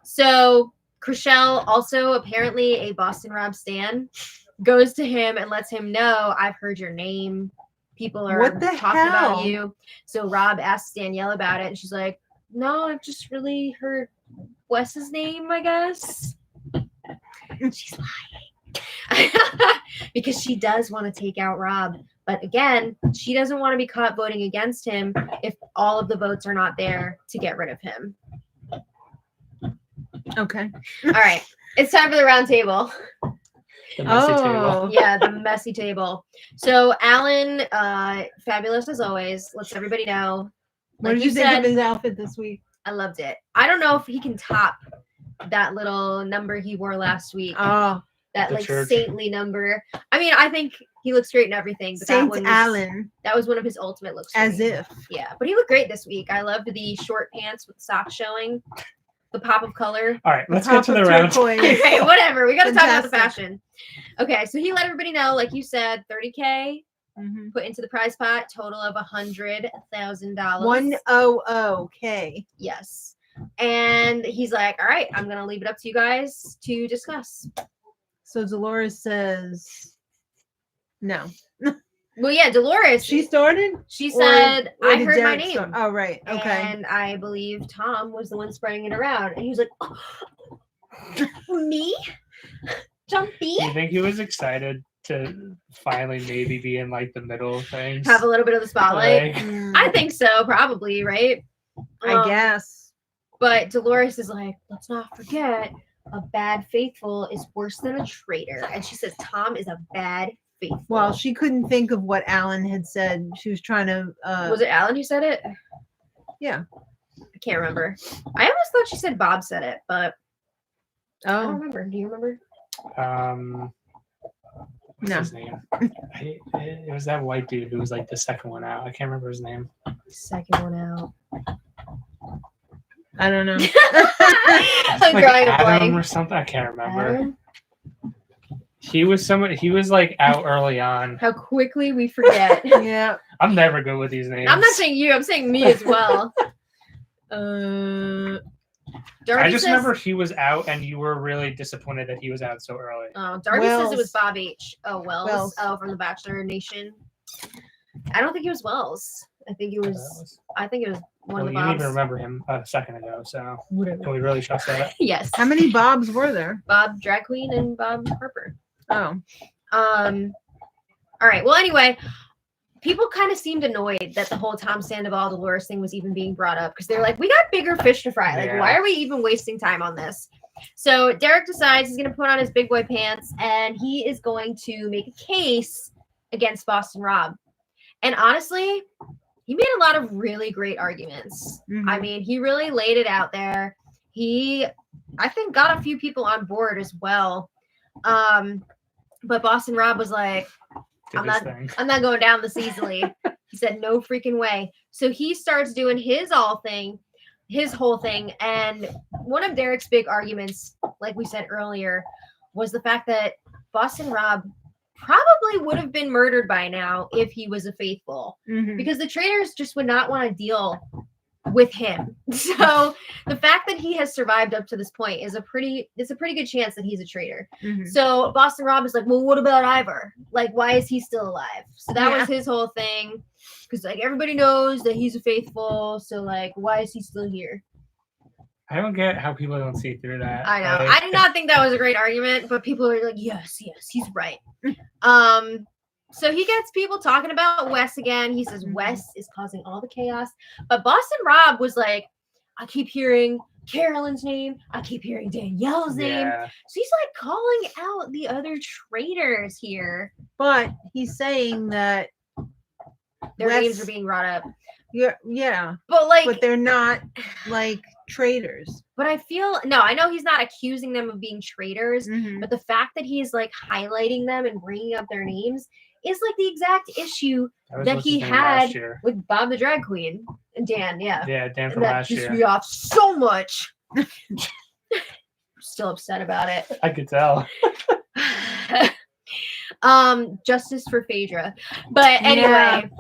So Chriselle, also apparently a Boston Rob stan, goes to him and lets him know, I've heard your name. People are What the talking about hell? you. So Rob asks Danielle about it, and she's like, no, I've just really heard Wes's name, I guess. She's lying. Because she does want to take out Rob. But again, she doesn't want to be caught voting against him if all of the votes are not there to get rid of him. Okay. All right. It's time for the round table. The messy Oh. table. Yeah, the messy table. So Alan, fabulous as always, lets everybody know. What Like did you think said, of his outfit this week? I loved it. I don't know if he can top that little number he wore last week. Oh, That The like church. saintly number. I mean, I think he looks great in everything. But Saint that one Alan, that was one of his ultimate looks. for as me. if. Yeah, but he looked great this week. I loved the short pants with socks showing, the pop of color. All right, let's Top get to of the round. turquoise. Okay, whatever. We got to talk about the Fantastic. fashion. Okay, so he let everybody know, like you said, $30K Mhm. put into the prize pot, total of $100,000. 100K. Yes. And he's like, all right, I'm going to leave it up to you guys to discuss. So Dolores says no. Well, yeah, Dolores, She started? she Or- said, or I did heard my Derek name. start? Oh, right. Okay. And I believe Tom was the one spreading it around. And he was like, oh, me? Jumpy? Do you think he was excited to finally maybe be in like the middle of things? Have a little bit of the spotlight. Like, Mm, I think so, probably, right? I guess. But Dolores is like, let's not forget, a bad faithful is worse than a traitor. And she says Tom is a bad faithful. Well, she couldn't think of what Alan had said. She was trying to. Was it Alan who said it? Yeah. I can't remember. I almost thought she said Bob said it, but I don't Oh, remember. Do you remember? what's no. his name? It was that white dude who was like the second one out. I can't remember his name. Second one out. I don't know. I'm Like drawing a Adam or blank. something. I can't remember. Adam? He was somebody. He was like out early on. How quickly we forget. Yeah. I'm never good with these names. I'm not saying you. I'm saying me as well. Darby I just says, remember he was out, and you were really disappointed that he was out so early. Darby says it Wells. was Bob H. Oh, Wells. Wells. Oh, from the Bachelor Nation. I don't think it was Wells. I think it was. I think it was one Well, of you the didn't Bobs. even remember him a second ago, so Whatever. can we really trust that? Yes. How many Bobs were there? Bob Drag Queen and Bob Harper. Oh. All right. Well, anyway, people kind of seemed annoyed that the whole Tom Sandoval Dolores thing was even being brought up because they're like, we got bigger fish to fry. Like, Yeah. why are we even wasting time on this? So Derek decides he's going to put on his big boy pants and he is going to make a case against Boston Rob. And honestly, he made a lot of really great arguments. Mhm. I mean, he really laid it out there. He, I think, got a few people on board as well. But Boston Rob was like, Did I'm his not- thing. I'm not going down this easily. He said, no freaking way. So he starts doing his whole thing. And one of Derek's big arguments, like we said earlier, was the fact that Boston Rob probably would have been murdered by now if he was a faithful, Mhm. because the traitors just would not want to deal with him. So the fact that he has survived up to this point is a pretty good chance that he's a traitor. Mhm. So Boston Rob is like, well, what about Ivor? Like, why is he still alive? So that Yeah. was his whole thing. Because like everybody knows that he's a faithful. So like, why is he still here? I don't get how people don't see through that. I know. Like, I did not think that was a great argument, but people are like, yes, he's right. So he gets people talking about Wes again. He says Wes is causing all the chaos. But Boston Rob was like, I keep hearing Carolyn's name. I keep hearing Danielle's name. Yeah. So he's like calling out the other traitors here. But he's saying that Their Wes- names are being brought up. yeah, But like, but they're not like traitors. but I feel, no, I know he's not accusing them of being traitors, Mhm. but the fact that he's like highlighting them and bringing up their names is like the exact issue was that what's he his name last had year. with Bob the Drag Queen and Dan. Yeah. Yeah, Dan from And that last pissed year. me off so much. Still upset about it. I could tell. Justice for Phaedra. But anyway,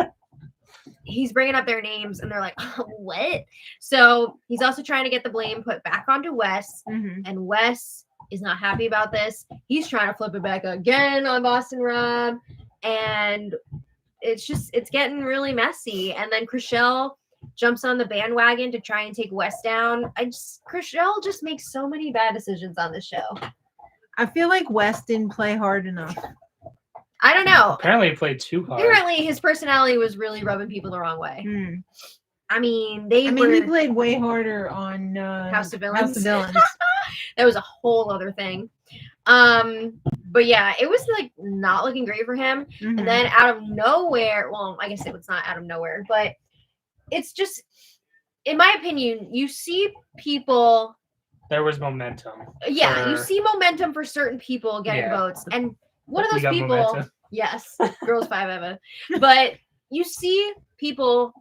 he's bringing up their names and they're like, oh, what? So he's also trying to get the blame put back onto Wes. And Wes is not happy about this. He's trying to flip it back again on Boston Rob. And it's getting really messy. And then Chriselle jumps on the bandwagon to try and take Wes down. Chriselle just makes so many bad decisions on this show. I feel like Wes didn't play hard enough. I don't know. Apparently he played too hard. Apparently his personality was really rubbing people the wrong way. I mean, he played way harder on House of Villains. House of Villains. That was a whole other thing. But yeah, it was like not looking great for him. And then out of nowhere, well, I guess it was not out of nowhere, but it's just, in my opinion, you see people. There was momentum. Yeah, you see momentum for certain people getting votes. And one of those people, momentum. Yes, Girls 5 Eva. But you see people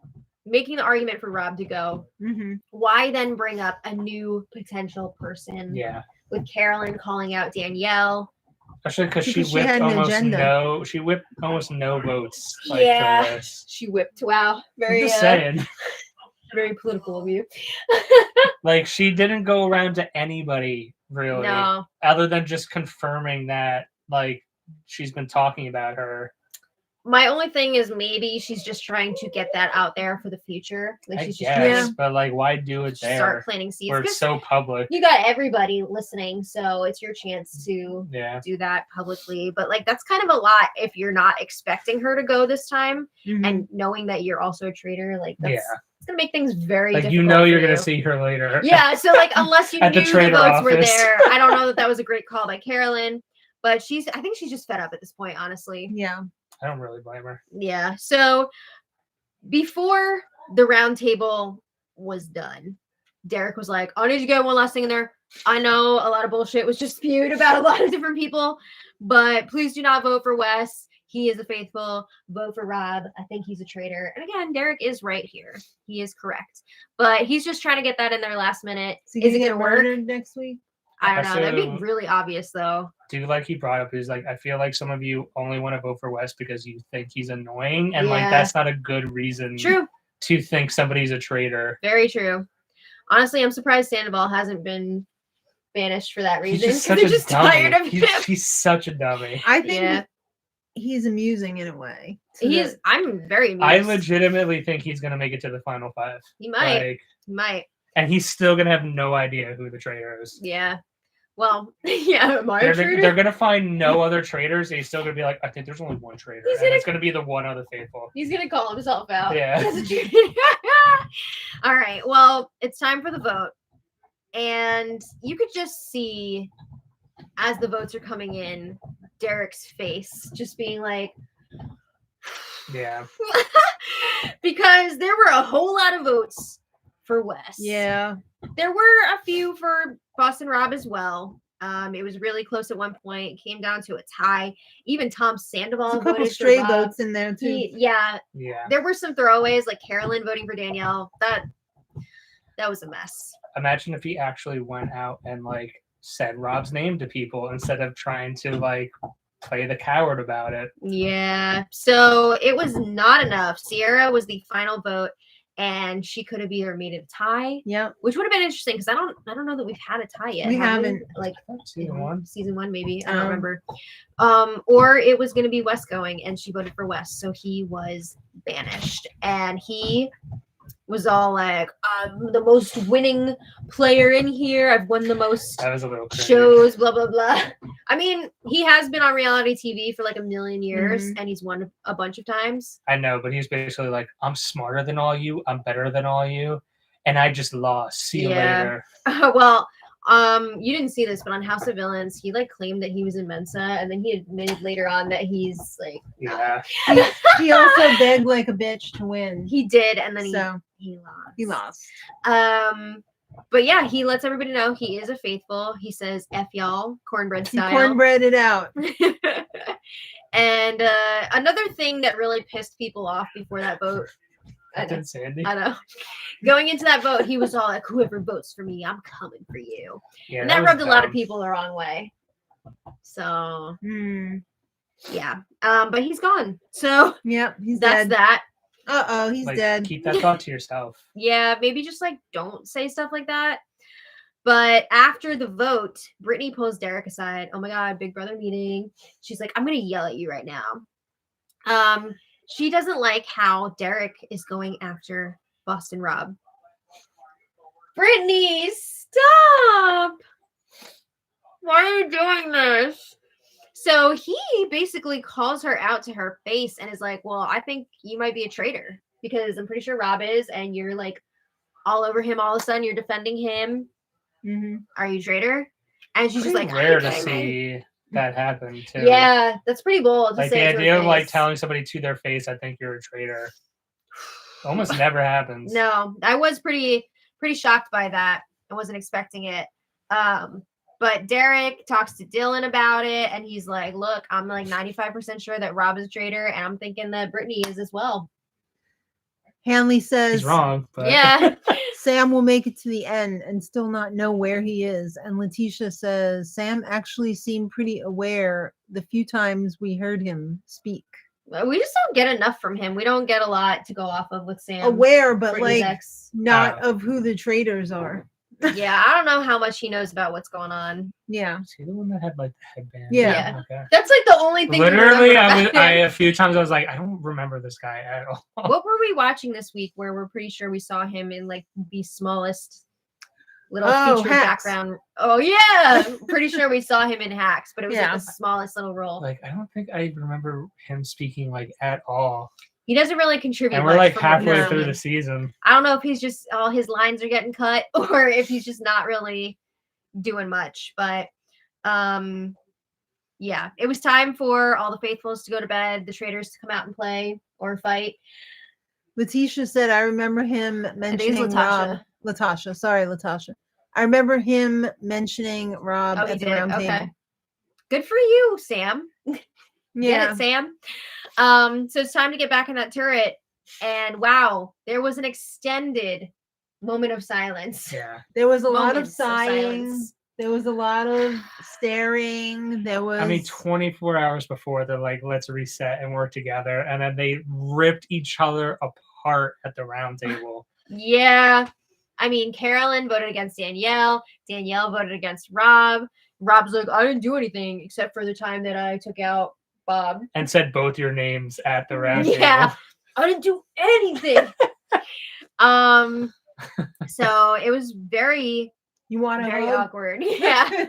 making the argument for Rob to go. Why then bring up a new potential person? Yeah. With Carolyn calling out Danielle. Especially because she whipped almost no votes. Like, yeah, she whipped. Wow, very. I'm just saying. Very political of you. Like she didn't go around to anybody really, other than just confirming that like she's been talking about her. My only thing is maybe she's just trying to get that out there for the future. Like she's just but like why do it there? Start planting seeds. Where it's so public. You got everybody listening, so it's your chance to do that publicly. But like that's kind of a lot if you're not expecting her to go this time and knowing that you're also a traitor. Like that's it's gonna make things very like difficult you're gonna see her later. Yeah, so like unless you knew the votes office. were there, I don't know that was a great call by Carolyn. But I think she's just fed up at this point, honestly. Yeah. I don't really blame her. Yeah. So before the round table was done, Derek was like, I need to get one last thing in there. I know a lot of bullshit was just spewed about a lot of different people, but please do not vote for Wes. He is a faithful. Vote for Rob. I think he's a traitor. And again, Derek is right here. He is correct. But he's just trying to get that in there last minute. So is it going to work next week? I don't know. That'd be really obvious, though. Like he brought up is like, I feel like some of you only want to vote for Wes because you think he's annoying. And like, that's not a good reason to think somebody's a traitor. Very true. Honestly, I'm surprised Sandoval hasn't been banished for that reason. They're just tired of him. He's such a dummy. I think he's amusing in a way. I'm very amused. I legitimately think he's going to make it to the final 5. He might. He might. And he's still going to have no idea who the traitor is. Yeah. Well, am I a traitor? They're going to find no other traitors, and he's still going to be like, I think there's only one traitor. It's going to be the one other faithful. He's going to call himself out. Yeah. All right. Well, it's time for the vote. And you could just see, as the votes are coming in, Derek's face just being like, yeah. Because there were a whole lot of votes for Wes. Yeah. There were a few for Boston Rob as well. It was really close at one point. It came down to a tie. Even Tom Sandoval voted. A couple stray votes in there too. Yeah. There were some throwaways like Carolyn voting for Danielle. That was a mess. Imagine if he actually went out and like said Rob's name to people instead of trying to like play the coward about it. Yeah. So it was not enough. Sierra was the final vote. And she could have either made it a tie, which would have been interesting because I don't know that we've had a tie yet. We haven't. Like season 1. Season 1, maybe. I don't remember. Or it was going to be Wes going, and she voted for Wes, so he was banished. And he was all like, I'm the most winning player in here. I've won the most shows, blah, blah, blah. I mean, he has been on reality TV for like a million years, and he's won a bunch of times. I know, but he's basically like, I'm smarter than all you. I'm better than all you. And I just lost. See you later. Well, you didn't see this, but on House of Villains, he like claimed that he was in Mensa, and then he admitted later on that he's like, he also begged like a bitch to win. He did, and then he lost. But yeah, he lets everybody know he is a faithful. He says F y'all, cornbread style. He cornbread it out. And another thing that really pissed people off before that vote. I know. Going into that vote, he was all like, whoever votes for me, I'm coming for you. Yeah, and that rubbed a lot of people the wrong way. So Yeah. But he's gone. So Yep, he's that's dead. that. He's Like, dead. keep that thought to yourself. Yeah, maybe just like don't say stuff like that. But after the vote, Brittany pulls Derek aside. Oh my God, Big Brother meeting. She's like, I'm gonna yell at you right now. She doesn't like how Derek is going after Boston Rob. Brittany, stop! Why are you doing this? So he basically calls her out to her face and is like, well, I think you might be a traitor because I'm pretty sure Rob is, and you're like all over him all of a sudden. You're defending him. Mm-hmm. Are you a traitor? And she's just Pretty like, rare to see that happen too. Yeah, that's pretty bold to Like say the it to her idea of like face. telling somebody to their face, I think you're a traitor. Almost never happens. No, I was pretty shocked by that. I wasn't expecting it. But Derek talks to Dylan about it, and he's like, look, I'm like 95% sure that Rob is a traitor, and I'm thinking that Brittany is as well. Hanley says He's wrong, but Yeah. Sam will make it to the end and still not know where he is. And Letitia says Sam actually seemed pretty aware the few times we heard him speak. We just don't get enough from him. We don't get a lot to go off of with Sam. Aware, but Brittany's like ex. not of who the traitors are. Yeah, I don't know how much he knows about what's going on. Yeah. is he the one that had like the headband? Yeah. Okay. That's like the only thing. Literally, we remember about him. a few times I was like, I don't remember this guy at all. What were we watching this week where we're pretty sure we saw him in like the smallest little featured Hacks. background? Oh yeah, pretty sure we saw him in Hacks, but it was Yeah. like the smallest little role. Like, I don't think I remember him speaking like at all. He doesn't really contribute. And we're much like from what we've halfway through seen. the season. I don't know if he's just all his lines are getting cut or if he's just not really doing much. But yeah, it was time for all the faithfuls to go to bed, the traitors to come out and play or fight. Letitia said, I remember him mentioning Latasha. Rob. Latasha. Sorry, Latasha. I remember him mentioning Rob he at the did? round Okay. table. Good for you, Sam. Yeah. Get it, Sam. So it's time to get back in that turret. And wow, there was an extended moment of silence. Yeah. There was a lot of Moments sighing. silence. There was a lot of staring. There was. I mean, 24 hours before, they're like, let's reset and work together. And then they ripped each other apart at the round table. Yeah. I mean, Carolyn voted against Danielle. Danielle voted against Rob. Rob's like, I didn't do anything except for the time that I took out Bob. And said both your names at the round Yeah. table. I didn't do anything. So it was very, You want to very hug? awkward. Yeah.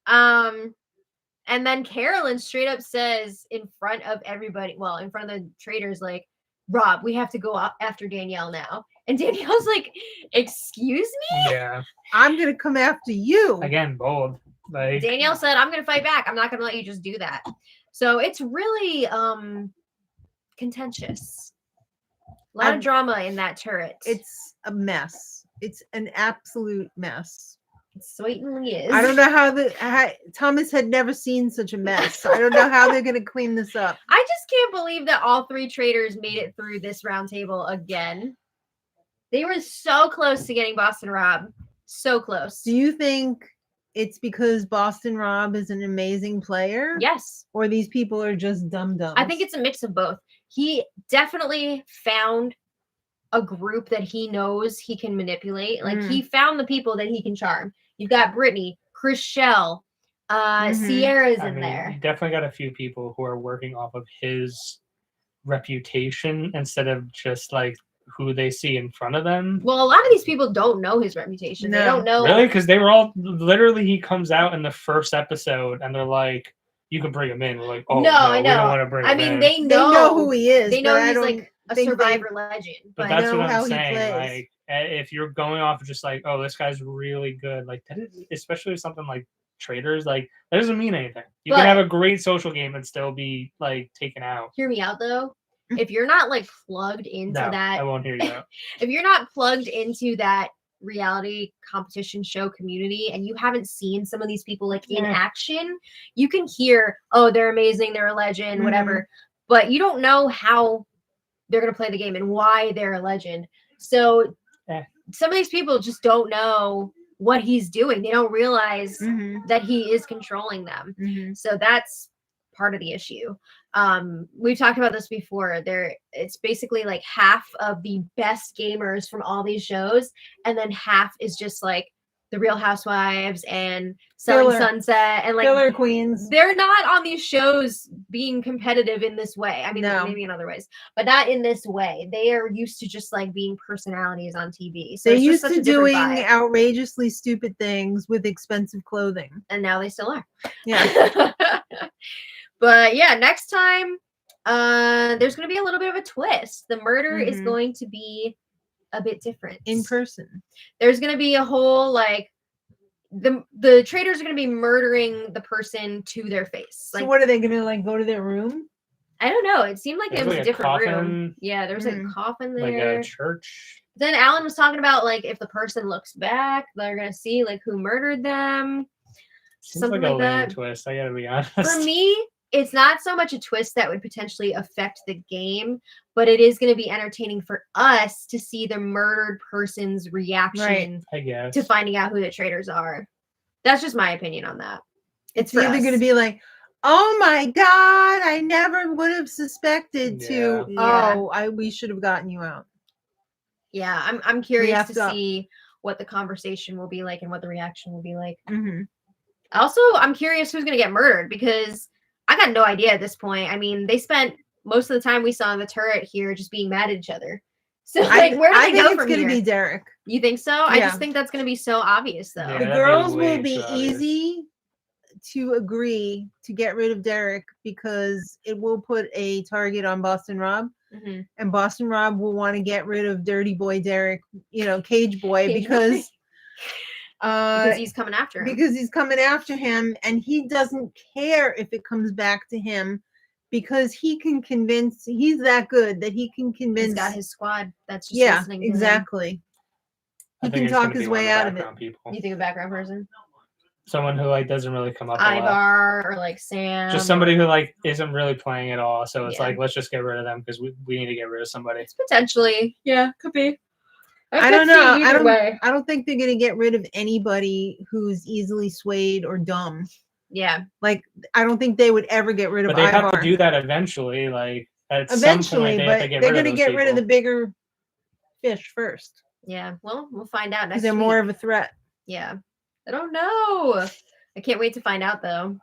And then Carolyn straight up says in front of everybody, well, in front of the traitors, like, Rob, we have to go after Danielle now. And Danielle's like, excuse me? Yeah. I'm going to come after you. Again, bold. Like, Danielle said, I'm going to fight back. I'm not going to let you just do that. So it's really contentious. A lot of drama in that turret. It's a mess. It's an absolute mess. It certainly is. I don't know how Thomas had never seen such a mess. I don't know how they're going to clean this up. I just can't believe that all three traitors made it through this round table again. They were so close to getting Boston Rob. So close. Do you think it's because Boston Rob is an amazing player? Yes. Or these people are just dum-dums? I think it's a mix of both. He definitely found a group that he knows he can manipulate. Like he found the people that he can charm. You've got Brittany, Chriselle, Sierra's in there. You definitely got a few people who are working off of his reputation instead of just like who they see in front of them. Well, a lot of these people don't know his reputation. They No. don't know. Really? Because they were all literally, he comes out in the first episode and they're like, you can bring him in. We're like, oh, No, I we know. don't want to bring him I mean, in. they They know, know who he is. They know but I he's don't like a think survivor legend. But But that's know what how I'm he saying. plays. Like, if you're going off of just like, oh, this guy's really good, like that is, especially with something like Traitors, like that doesn't mean anything. You But- can have a great social game and still be like taken out. hear me out though. If you're not like plugged into No, that, I won't hear you out. if you're not plugged into that reality competition show community and you haven't seen some of these people like in Yeah. action, you can hear, oh, they're amazing, they're a legend, whatever, but you don't know how they're going to play the game and why they're a legend. So some of these people just don't know what he's doing. They don't realize that he is controlling them. So that's part of the issue. We've talked about this before. It's basically like half of the best gamers from all these shows, and then half is just like the Real Housewives and Selling Filler. Sunset and like Killer queens. they're not on these shows being competitive in this way. I mean, No. maybe in other ways, but not in this way. They are used to just like being personalities on TV. So They're it's just used such to a different doing vibe. outrageously stupid things with expensive clothing. And now they still are. Yeah. But yeah, next time, there's going to be a little bit of a twist. The murder is Mhm. going to be a bit different. In person. There's going to be a whole like the traitors are going to be murdering the person to their face. Like, So what are they gonna like go to their room? I don't know. It seemed like There's it was like a a different room. coffin. Yeah, there was like a Mhm. coffin Like there. a church. Then Alan was talking about like if the person looks back, they're gonna see like who murdered them. Seems Something like a like lame that. twist. I gotta be honest. For me, it's not so much a twist that would potentially affect the game, but it is going to be entertaining for us to see the murdered person's reaction I guess. to finding out who the traitors are. That's just my opinion on that. It's for either us. gonna be like, oh my god, I never would have suspected to Yeah. we should have gotten you out. Yeah, I'm curious have to to- see what the conversation will be like and what the reaction will be like. Mm-hmm. Also, I'm curious who's going to get murdered because I got no idea at this point. I mean, they spent most of the time we saw in the turret here just being mad at each other. So, like, where do I they think go it's from gonna here? be Derek. You think so? I Yeah. just think that's going to be so obvious, though. Yeah, The that'd be girls way will be too obvious. easy to agree to get rid of Derek because it will put a target on Boston Rob, Mhm. and Boston Rob will want to get rid of Dirty Boy Derek, Cage Boy, Cage because Because he's coming after him. because he's coming after him, and he doesn't care if it comes back to him because he's that good that he can He's convince. got his squad that's just Yeah, listening to him. exactly. I He think can it's gonna talk be his one of way the out of it. background people. You think a background person? Someone who like doesn't really come up a lot. Ivar or like Sam. Just somebody who like isn't really playing at all. So it's Yeah. like let's just get rid of them because we need to get rid of somebody. Potentially. Yeah, could be. I don't know. Way. I don't think they're gonna get rid of anybody who's easily swayed or dumb. Yeah. Like I don't think they would ever get rid of But they have to Ivar. do that eventually. Like at Eventually, some point they have but to get they're rid of gonna those get rid of the people. bigger fish first Yeah. Well, we'll find out because next they're week. more of a threat. Yeah. I don't know. I can't wait to find out though.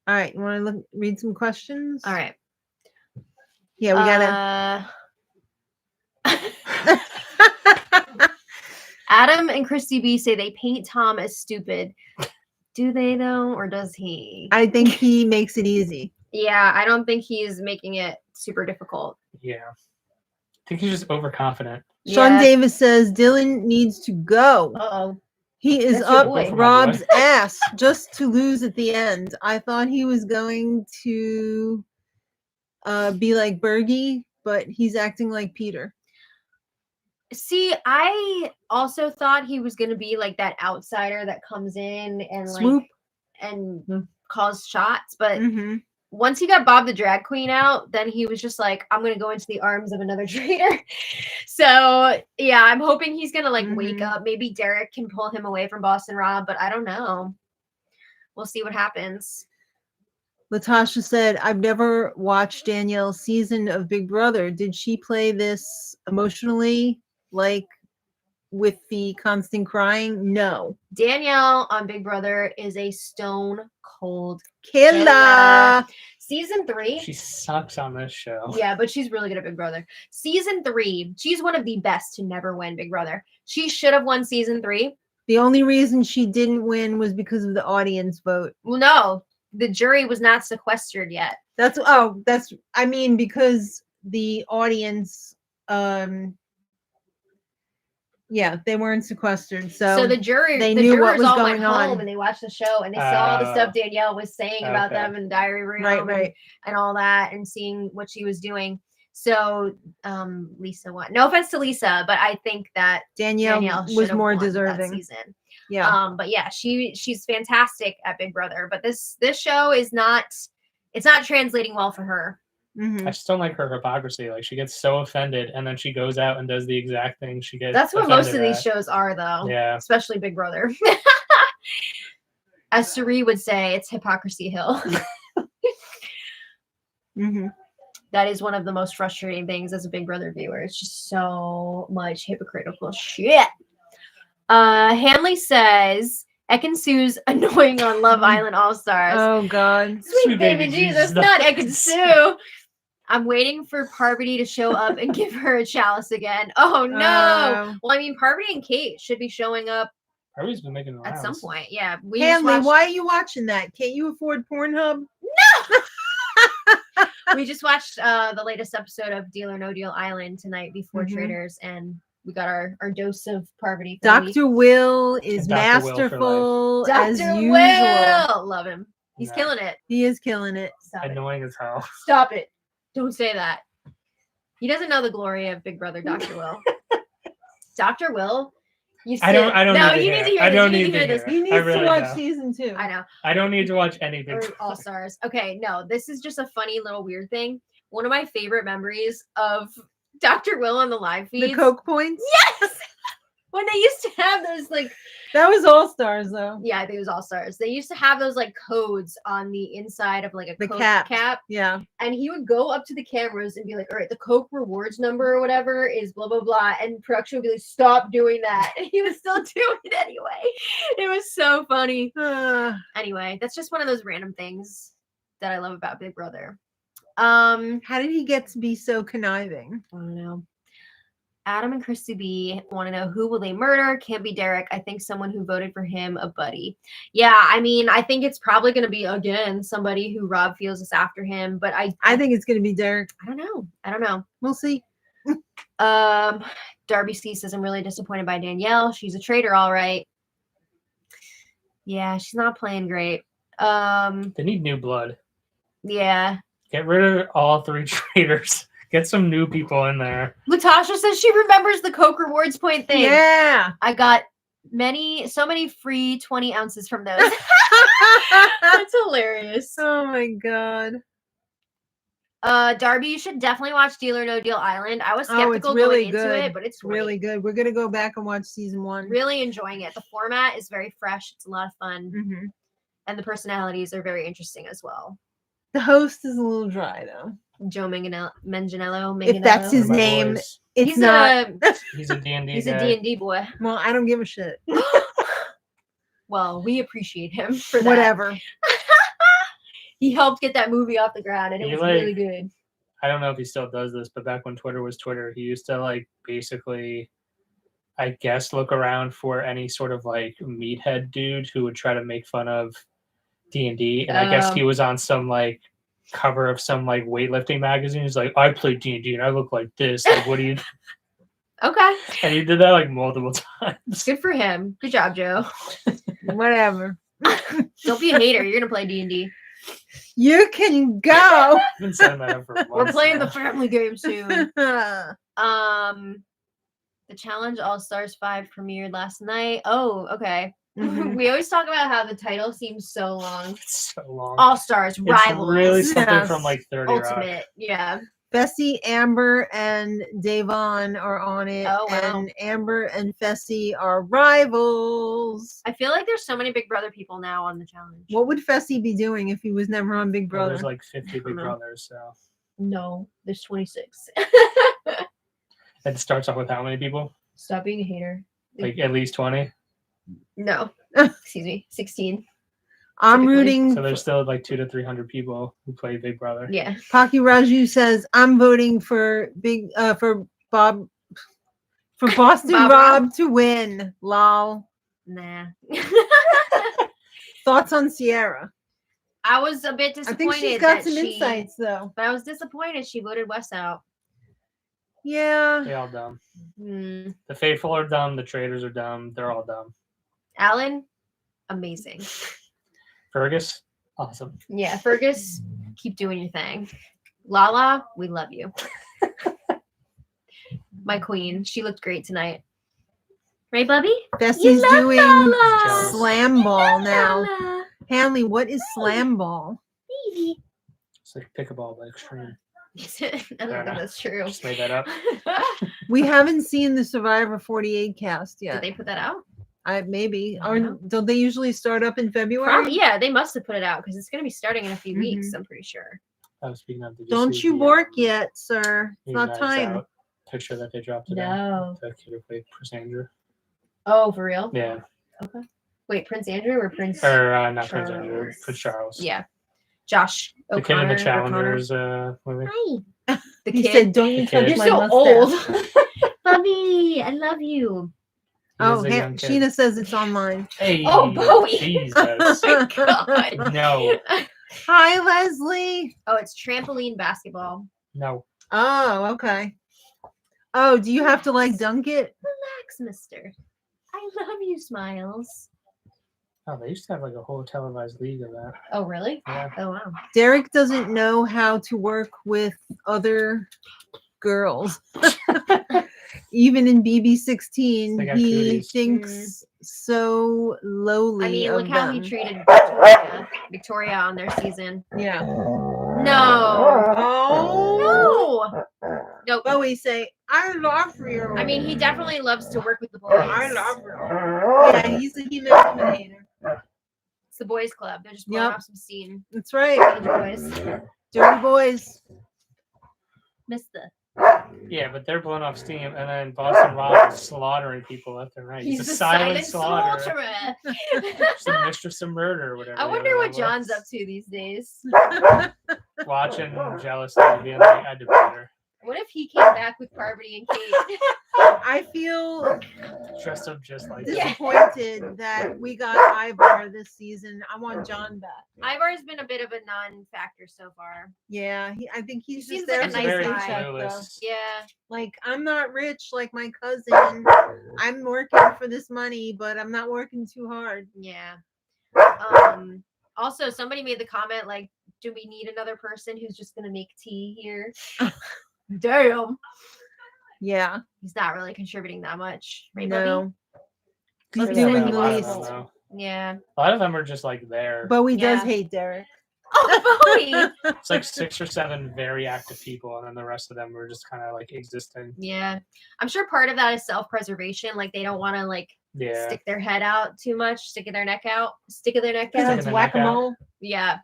All right, you want to read some questions? All right. Yeah, we gotta. Adam and Christy B say they paint Tom as stupid. Do they though, or does he? I think he makes it easy. Yeah, I don't think he's making it super difficult. Yeah. I think he's just overconfident. Sean Yeah. Davis says Dylan needs to go. Uh-oh. He is That's your up boy. Rob's ass just to lose at the end. I thought he was going to be like Bergie, but he's acting like Peter. See, I also thought he was gonna be like that outsider that comes in and Swoop. like and calls shots, but Mm-hmm. once he got Bob the drag queen out, then he was just like, I'm gonna go into the arms of another traitor. So yeah, I'm hoping he's gonna like wake Mhm. up. Maybe Derek can pull him away from Boston Rob, but I don't know. We'll see what happens. Latasha said, I've never watched Danielle's season of Big Brother. Did she play this emotionally, like with the constant crying? No. Danielle on Big Brother is a stone cold Killer. Season 3. She sucks on this show. Yeah, but she's really good at Big Brother. Season 3, she's one of the best to never win Big Brother. She should have won season 3. The only reason she didn't win was because of the audience vote. Well, no, the jury was not sequestered yet. I mean, because the audience, yeah, they weren't sequestered. So the jury, they the knew jurors what was all going went on. home and they watched the show and they saw all the stuff Danielle was saying about them in the diary room and all that and seeing what she was doing. So Lisa won. No offense to Lisa, but I think that Danielle should was have more won that deserving. season. Yeah. But yeah, she's fantastic at Big Brother. But this show is not, it's not translating well for her. Mhm. I just don't like her hypocrisy. Like she gets so offended and then she goes out and does the exact thing she gets. That's what most of offended these at. shows are, though. Yeah. Especially Big Brother. As Suri would say, it's hypocrisy hill. Mm-hmm. That is one of the most frustrating things as a Big Brother viewer. It's just so much hypocritical shit. Hanley says Ekin-Su's annoying on Love Island All-Stars. Oh God. Sweet baby Jesus, not Ekin-Su. I'm waiting for Parvati to show up and give her a chalice again. Oh no. Well, I mean, Parvati and Kate should be showing up Parvati's been making the at some rounds. point. Yeah. We Hanley, just watched, why are you watching that? Can't you afford Pornhub? we just watched the latest episode of Deal or No Deal Island tonight before Mhm. Traitors, and we got our dose of Parvati. For the week. Dr. Will is Dr. Will for masterful Dr. as usual. Will! Love him. He's No. killing it. He is killing it. Stop it. Annoying as hell. Stop it. Don't say that. He doesn't know the glory of Big Brother Dr. Will. Dr. Will, you sit. I don't No, need to you hear need to it. hear I this. don't You need need to to hear hear this. it. He needs I really to watch don't. season 2. I know. I don't need to watch any Big Or Brother. All Stars. Okay, no, this is just a funny little weird thing. One of my favorite memories of Dr. Will on the live feeds. The Coke points? Yes! When they used to have those, like, That was All Stars, though. yeah, I think it was All Stars. They used to have those, like, codes on the inside of, like, a The Coke cap. cap. Yeah. And he would go up to the cameras and be like, all right, the Coke rewards number or whatever is blah, blah, blah. And production would be like, stop doing that. And he was still doing it anyway. It was so funny. Anyway, that's just one of those random things that I love about Big Brother. How did he get to be so conniving? I don't know. Adam and Christy B want to know, who will they murder? Can't be Derek. I think someone who voted for him, a buddy. Yeah, I mean, I think it's probably going to be, again, somebody who Rob feels is after him. But I think it's going to be Derek. I don't know. I don't know. We'll see. Darby C says, I'm really disappointed by Danielle. She's a traitor, all right. Yeah, she's not playing great. They need new blood. Yeah. Get rid of all 3 traitors. Get some new people in there. Latasha says she remembers the Coke rewards point thing. Yeah. I got so many free 20 ounces from those. That's hilarious. Oh my God. Darby, you should definitely watch Deal or No Deal Island. I was Oh, skeptical it's really going into good. it, but it's Really good. We're going to go back and watch season 1. really enjoying it. The format is very fresh. It's a lot of fun. Mm-hmm. And the personalities are very interesting as well. The host is a little dry, though. Joe Manganiello. If that's his My name, boys. it's He's not. He's a D&D He's guy. a D&D boy. Well, I don't give a shit. Well, we appreciate him for that. Whatever. He helped get that movie off the ground, and it He, was like, really good. I don't know if he still does this, but back when Twitter was Twitter, he used to like basically, I guess, look around for any sort of like meathead dude who would try to make fun of D&D. And I guess he was on some like cover of some like weightlifting magazine. He's like, I play D&D and I look like this. Like, what do you? Okay. And he did that like multiple times. Good for him. Good job, Joe. Whatever. Don't be a hater. You're gonna play D&D. You can go. I've been saying that up for months. We're playing now. the family game soon. The Challenge All Stars 5 premiered last night. Oh, okay. Mhm. We always talk about how the title seems so long. It's so long. All Stars, It's Rivals, really something Yes. from like 30 Rock. Ultimate. Yeah. Fessy, Amber, and Davon are on it. Oh, wow. And Amber and Fessy are rivals. I feel like there's so many Big Brother people now on the challenge. What would Fessy be doing if he was never on Big Well, Brother? there's like 50 Big know. Brothers, so No, there's 26. it starts off with how many people? Stop being a hater. Like at least 20. No. Excuse me. 16. I'm typically. rooting. So there's still like 200 to 300 people who play Big Brother. Yeah. Paki Raju says, I'm voting for Boston Bob Rob to win. Lol. Nah. Thoughts on Sierra? I was a bit I disappointed. think she's got that some she- insights, though. But I was disappointed she voted Wes out. Yeah. They all dumb. Hmm. The faithful are dumb. The traitors are dumb. They're all dumb. Alan, amazing. Fergus, awesome. Yeah, Fergus, keep doing your thing. Lala, we love you. My queen, she looked great tonight. Right, Bubby? Bessie's love doing Lala. slam ball now. Lala. Hanley, what is slam ball? Baby. It's like pick a ball by extreme. I don't think that's true. Just made that up. We haven't seen the Survivor 48 cast Did yet. they put that out? Maybe. I Or don't know. don't they usually start up in February? Probably, yeah, they must have put it out because it's going to be starting in a few weeks, Mhm. I'm pretty sure. Speaking of, did Don't see you the, bork yet, sir. It's the not Knives time. Out picture that they dropped today? No. The kid who played Prince Andrew. Oh, for real? Yeah. Okay. Wait, Prince Andrew or Prince? Or not Prince Andrew, Prince Charles. Yeah. Josh The O'Connor. kid in the Challengers movie. Hi. The He kid. said, "Don't you The touch kid. You're my so mustache." old. Bobby, I love you. He is Oh, a young kid. Sheena says it's online. Hey, Oh, Bowie. Jesus. Oh my god. No, Hi, Leslie. Oh, it's trampoline basketball. no. Oh, okay. Oh, do you have to like dunk it? Relax, mister. I love you, Smiles. Oh, they used to have like a whole televised league of that. Oh, really? Yeah. Oh, wow. Derek doesn't know how to work with other girls. Even in BB16, They got he cooties. thinks so lowly I mean, of look how them. he treated Victoria on their season. Yeah. No. Oh. No. Nope. Bowie say, "I love you." I mean, he definitely loves to work with the boys. I love you. Yeah, he's a human eliminator. It's the boys club. They're just blowing Yep. off some steam. That's right. Teenage boys. Dirty boys. Missed the. Yeah, but they're blowing off steam, and then Boston Rob is slaughtering people left and right. He's a silent slaughterer. She's the mistress of murder or whatever. I the wonder other what one John's was. up to these days. Watching jealously, being like, I did better. What if he came back with Parvati and Kate? I feel Dressed up just like that. disappointed that we got Ivar this season. I want John back. Ivar's been a bit of a non-factor so far. Yeah, I think he's He just seems there like a for nice the very guy. paycheck, though. clueless. Yeah. Like, I'm not rich like my cousin. I'm working for this money, but I'm not working too hard. Yeah. Also, somebody made the comment like, "Do we need another person who's just gonna make tea here?" Damn. Yeah, He's not really contributing that much, right, no. He's Bubby? doing He the a lot of least. them, though. Yeah. A lot of them are just like there. Bowie does Yeah. hate Derek. Oh, Bowie. It's like 6 or 7 very active people, and then the rest of them are just kind of like existing. Yeah. I'm sure part of that is self-preservation. Like they don't want to like Yeah. stick their head out too much, stick their neck out. Because Sticking it's their neck out. whack-a-mole. Yeah.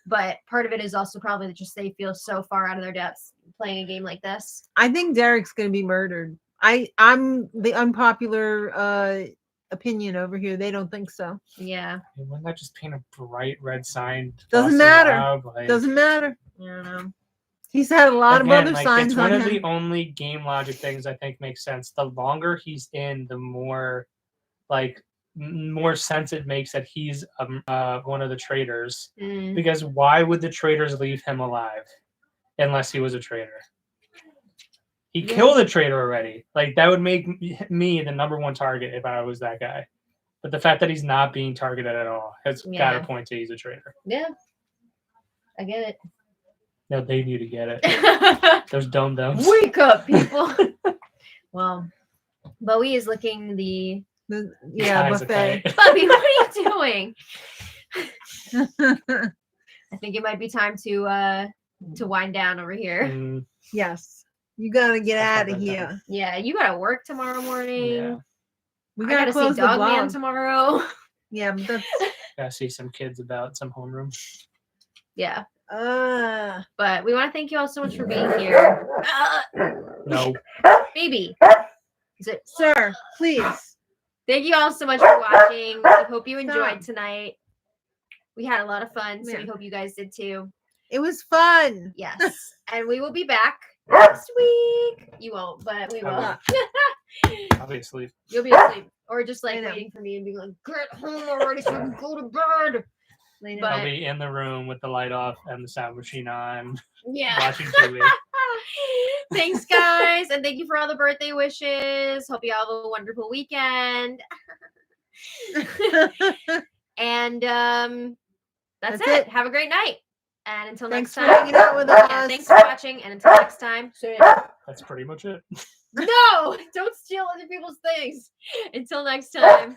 But part of it is also probably that just they feel so far out of their depths playing a game like this. I think Derek's going to be murdered. I'm the unpopular opinion over here. They don't think so. Yeah. I mean, wouldn't that just paint a bright red sign? to Doesn't Boston matter. Rob? Like, Doesn't matter. I don't know. He's had a lot of again, other like, signs it's one on of the him. only game logic things I think makes sense. The longer he's in, the more like more sense it makes that he's one of the traitors. Mm. Because why would the traitors leave him alive unless he was a traitor? He killed a traitor already. Like that would make me the #1 target if I was that guy. But the fact that he's not being targeted at all has got to point to he's a traitor. Yeah. I get No, they need to get it. it. Those dum-dums. Wake up, people. Well, Bowie is licking the Yeah, Eyes of buffet. Kate. Bobby, what are you doing? I think it might be time to wind down over here. Mm, Yes. You got to get I'll out of put that here. down. Yeah, you gotta work tomorrow morning. yeah. We I got gotta to see close the Dogman blog. tomorrow. Yeah, but that's Gotta see some kids about some homeroom. Yeah, uh but we want to thank you all so much for being here. No. Baby, is it? sir, please. Thank you all so much for watching. We hope you enjoyed Stop. tonight. We had a lot of fun, so Yeah. we hope you guys did too. It was fun. Yes, and we will be back next week. You won't, but we will. I'll be asleep. You'll be asleep, or just like I know. waiting for me and being like, "Get home already, so I can go to bed." Later. But- I'll be in the room with the light off and the sound machine on, Yeah. watching TV. Thanks, guys, and thank you for all the birthday wishes. Hope you all have a wonderful weekend. And that's That's it. it. Have a great night. And until Thanks next for time. hanging out with Yeah, us. thanks for watching. And until next time. That's pretty much it. No, don't steal other people's things. Until next time.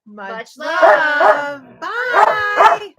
Much love. love. Bye.